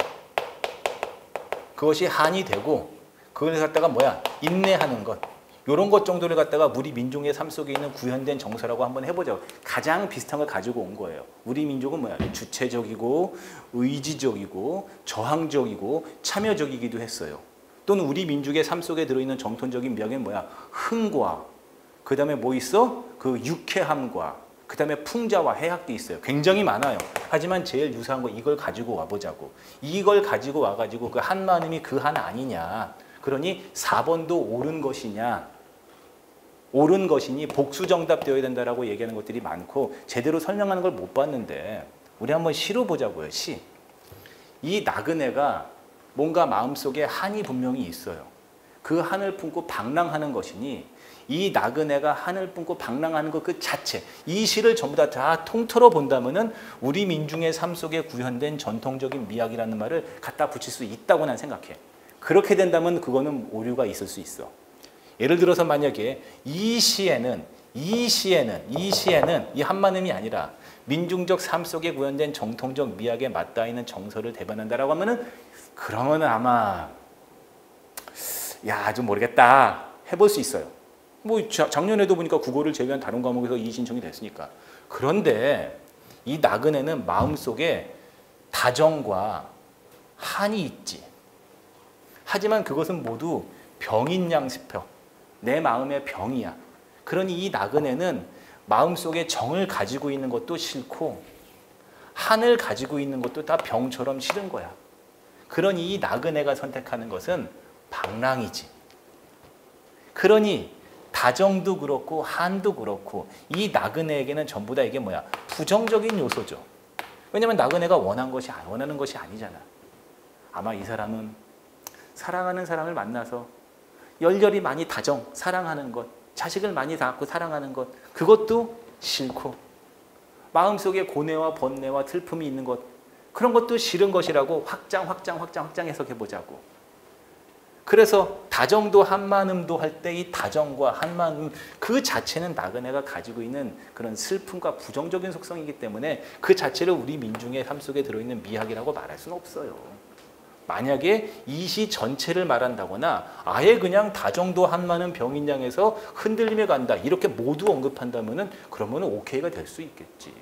그것이 한이 되고 그걸 갖다가 인내하는 것 이런 것 정도를 갖다가 우리 민족의 삶 속에 있는 구현된 정서라고 한번 해보자고. 가장 비슷한 걸 가지고 온 거예요. 우리 민족은 주체적이고 의지적이고 저항적이고 참여적이기도 했어요. 또는 우리 민족의 삶 속에 들어있는 정통적인 미학은 흥과 그 다음에 뭐 있어? 그 유쾌함과 그 다음에 풍자와 해학도 있어요. 굉장히 많아요. 하지만 제일 유사한 거 이걸 가지고 와보자고. 이걸 가지고 와가지고 그 한마음이 그 한 아니냐. 그러니 4번도 옳은 것이냐. 옳은 것이니 복수정답 되어야 된다라고 얘기하는 것들이 많고 제대로 설명하는 걸 못 봤는데 우리 한번 시로 보자고요. 시. 이 나그네가 뭔가 마음속에 한이 분명히 있어요. 그 한을 품고 방랑하는 것이니 이 나그네가 한을 품고 방랑하는 것 그 자체 이 시를 전부 다 통틀어 본다면은 우리 민중의 삶 속에 구현된 전통적인 미학이라는 말을 갖다 붙일 수 있다고 난 생각해. 그렇게 된다면 그거는 오류가 있을 수 있어. 예를 들어서 만약에 이 시에는 이 한마음이 아니라 민중적 삶 속에 구현된 정통적 미학에 맞닿아 있는 정서를 대변한다라고 하면은 그러면은 아마 좀 모르겠다 해볼 수 있어요. 뭐 작년에도 보니까 국어를 제외한 다른 과목에서 이의 신청이 됐으니까. 그런데 이 나그네는 마음속에 다정과 한이 있지. 하지만 그것은 모두 병인 양 싶어. 내 마음의 병이야. 그러니 이 나그네는 마음속에 정을 가지고 있는 것도 싫고 한을 가지고 있는 것도 다 병처럼 싫은 거야. 그러니 이 나그네가 선택하는 것은 방랑이지. 그러니 다정도 그렇고 한도 그렇고 이 나그네에게는 전부 다 이게 부정적인 요소죠. 왜냐하면 나그네가 원하는 것이 아니잖아. 아마 이 사람은 사랑하는 사람을 만나서 열렬히 많이 사랑하는 것, 자식을 많이 낳고 사랑하는 것, 그것도 싫고 마음속에 고뇌와 번뇌와 슬픔이 있는 것, 그런 것도 싫은 것이라고 확장 해석해보자고. 그래서 다정도 한마음도 할 때 이 다정과 한마음 그 자체는 나그네가 가지고 있는 그런 슬픔과 부정적인 속성이기 때문에 그 자체를 우리 민중의 삶 속에 들어있는 미학이라고 말할 수는 없어요. 만약에 이 시 전체를 말한다거나 아예 그냥 다정도 한마음 병인양에서 흔들림에 간다 이렇게 모두 언급한다면은 그러면은 오케이가 될 수 있겠지.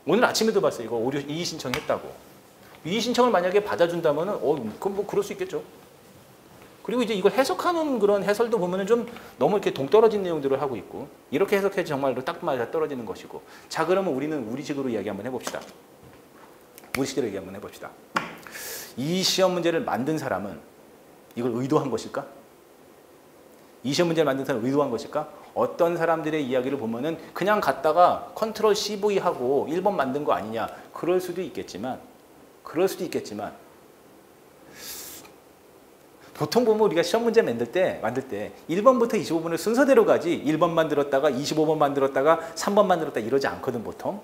오늘 아침에도 봤어요. 이거 이의 신청했다고. 이의 신청을 만약에 받아준다면은 그럼 뭐 그럴 수 있겠죠. 그리고 이제 이걸 해석하는 그런 해설도 보면은 좀 너무 이렇게 동떨어진 내용들을 하고 있고 이렇게 해석해서 정말로 딱 맞아 떨어지는 것이고. 자, 그러면 우리는 우리식으로 이야기 한번 해봅시다. 우리식으로 얘기 한번 해봅시다. 이 시험 문제를 만든 사람은 이걸 의도한 것일까? 이 시험 문제를 만든 사람은 의도한 것일까? 어떤 사람들의 이야기를 보면은 그냥 갔다가 컨트롤 CV 하고 1번 만든 거 아니냐. 그럴 수도 있겠지만 보통 보면 우리가 시험 문제 만들 때 1번부터 25번을 순서대로 가지 1번 만들었다가 25번 만들었다가 3번 만들었다 이러지 않거든 보통.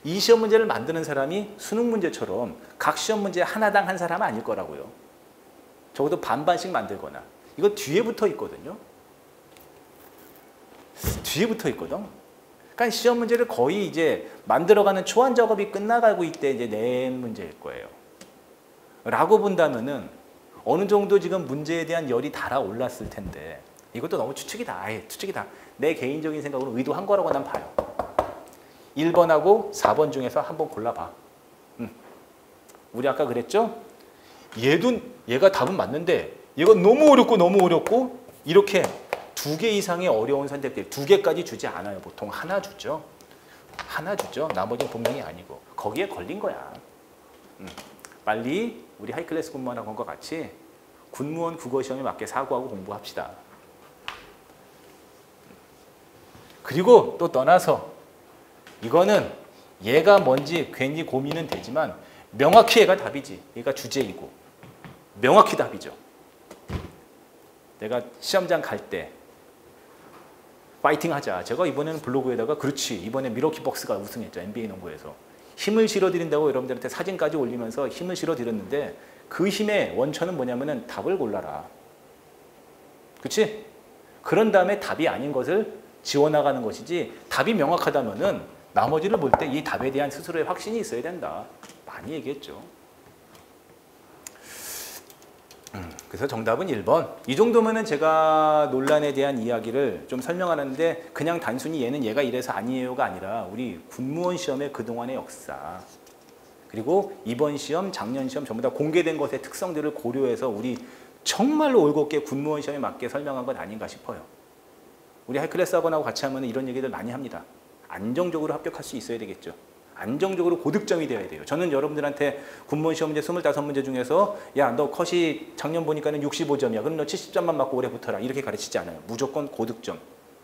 이 시험 문제를 만드는 사람이 수능 문제처럼 각 시험 문제 하나당 한 사람은 아닐 거라고요. 적어도 반반씩 만들거나. 이거 뒤에 붙어 있거든요. 뒤에 붙어 있거든. 그러니까 시험 문제를 거의 이제 만들어가는 초안 작업이 끝나가고 있대 이제 낸 문제일 거예요. 라고 본다면은 어느 정도 지금 문제에 대한 열이 달아올랐을 텐데 이것도 너무 추측이다. 아예 추측이다. 내 개인적인 생각으로 의도한 거라고 난 봐요. 1번하고 4번 중에서 한번 골라봐. 우리 아까 그랬죠? 얘가 답은 맞는데 얘가 너무 어렵고 이렇게 2개 이상의 어려운 선택들 2개까지 주지 않아요. 보통 하나 주죠. 나머지는 분명히 아니고 거기에 걸린 거야. 빨리 우리 하이클래스 군무원학원과 같이 군무원 국어시험에 맞게 사고하고 공부합시다. 그리고 또 떠나서 이거는 얘가 뭔지 괜히 고민은 되지만 명확히 얘가 답이지. 얘가 주제이고 명확히 답이죠. 내가 시험장 갈 때 파이팅 하자. 제가 이번에는 블로그에다가 그렇지. 이번에 미러키 벅스가 우승했죠. NBA 농구에서. 힘을 실어드린다고 여러분들한테 사진까지 올리면서 힘을 실어드렸는데 그 힘의 원천은 뭐냐면은 답을 골라라. 그렇지? 그런 다음에 답이 아닌 것을 지워나가는 것이지 답이 명확하다면은 나머지를 볼 때 이 답에 대한 스스로의 확신이 있어야 된다. 많이 얘기했죠. 그래서 정답은 1번. 이 정도면은 제가 논란에 대한 이야기를 좀 설명하는데 그냥 단순히 얘가 이래서 아니에요가 아니라 우리 군무원 시험의 그동안의 역사 그리고 이번 시험, 작년 시험 전부 다 공개된 것의 특성들을 고려해서 우리 정말로 올곧게 군무원 시험에 맞게 설명한 건 아닌가 싶어요. 우리 하이클래스 학원하고 같이 하면 이런 얘기들 많이 합니다. 안정적으로 합격할 수 있어야 되겠죠. 안정적으로 고득점이 돼야 돼요. 저는 여러분들한테 군무원 시험 문제 25문제 중에서 야, 너 컷이 작년 보니까는 65점이야. 그럼 너 70점만 맞고 올해 붙어라. 이렇게 가르치지 않아요. 무조건 고득점.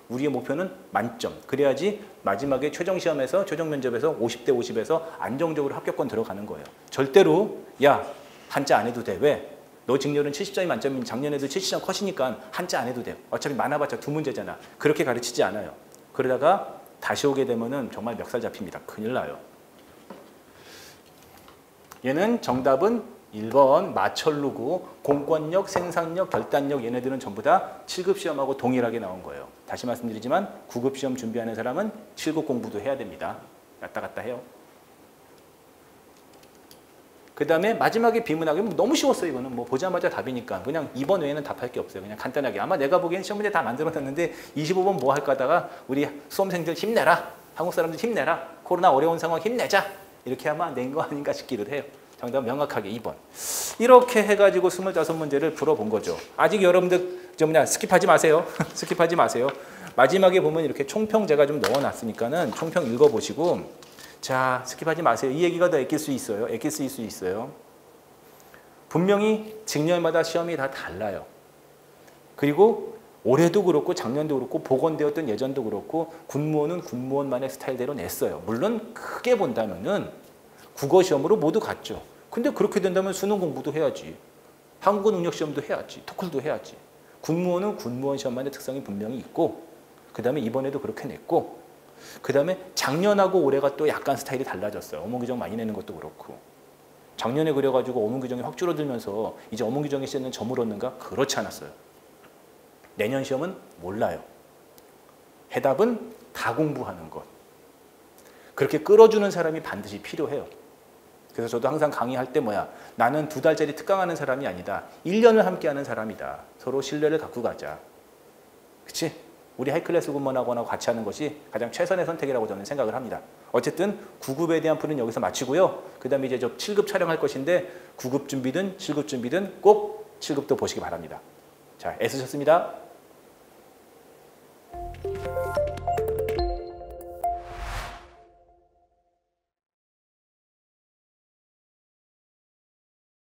우리의 목표는 만점. 그래야지 마지막에 최종 시험에서 최종 면접에서 50대 50에서 안정적으로 합격권 들어가는 거예요. 절대로 야, 한자 안 해도 돼. 왜? 너 직렬은 70점이 만점인 작년에도 70점 컷이니까 한자 안 해도 돼. 어차피 많아봤자 2문제잖아. 그렇게 가르치지 않아요. 그러다가 다시 오게 되면은 정말 멱살 잡힙니다. 큰일 나요. 얘는 정답은 1번 마철루고 공권력, 생산력, 결단력 얘네들은 전부 다 7급 시험하고 동일하게 나온 거예요. 다시 말씀드리지만 9급 시험 준비하는 사람은 7급 공부도 해야 됩니다. 왔다 갔다 해요. 그 다음에 마지막에 비문학은 너무 쉬웠어요. 이거는 뭐 보자마자 답이니까 그냥 2번 외에는 답할 게 없어요. 그냥 간단하게 아마 내가 보기엔 시험 문제 다 만들어놨는데 25번 뭐 할까 하다가 우리 수험생들 힘내라. 한국 사람들 힘내라. 코로나 어려운 상황 힘내자. 이렇게 하면 낸 거 아닌가 싶기도 해요. 정답 명확하게 2번. 이렇게 해가지고 25문제를 풀어본 거죠. 아직 여러분들 스킵하지 마세요. 스킵하지 마세요. 마지막에 보면 이렇게 총평 제가 좀 넣어놨으니까는 총평 읽어보시고 자, 스킵하지 마세요. 이 얘기가 더 애낄 수 있어요. 분명히 직렬마다 시험이 다 달라요. 그리고 올해도 그렇고 작년도 그렇고 복원되었던 예전도 그렇고 군무원은 군무원만의 스타일대로 냈어요. 물론 크게 본다면은 국어 시험으로 모두 갔죠. 근데 그렇게 된다면 수능 공부도 해야지. 한국어 능력 시험도 해야지. 토플도 해야지. 군무원은 군무원 시험만의 특성이 분명히 있고 그 다음에 이번에도 그렇게 냈고 그 다음에 작년하고 올해가 또 약간 스타일이 달라졌어요. 어문규정 많이 내는 것도 그렇고. 작년에 그래가지고 어문규정이 확 줄어들면서 이제 어문규정의 시험은 점을 얻는가? 그렇지 않았어요. 내년 시험은 몰라요. 해답은 다 공부하는 것. 그렇게 끌어주는 사람이 반드시 필요해요. 그래서 저도 항상 강의할 때 나는 2달짜리 특강하는 사람이 아니다. 1년을 함께하는 사람이다. 서로 신뢰를 갖고 가자. 그치? 우리 하이클래스 군무원학원하고 같이 하는 것이 가장 최선의 선택이라고 저는 생각을 합니다. 어쨌든 9급에 대한 풀은 여기서 마치고요. 그 다음에 이제 저 7급 촬영할 것인데 9급 준비든 7급 준비든 꼭 7급도 보시기 바랍니다. 자, 애쓰셨습니다.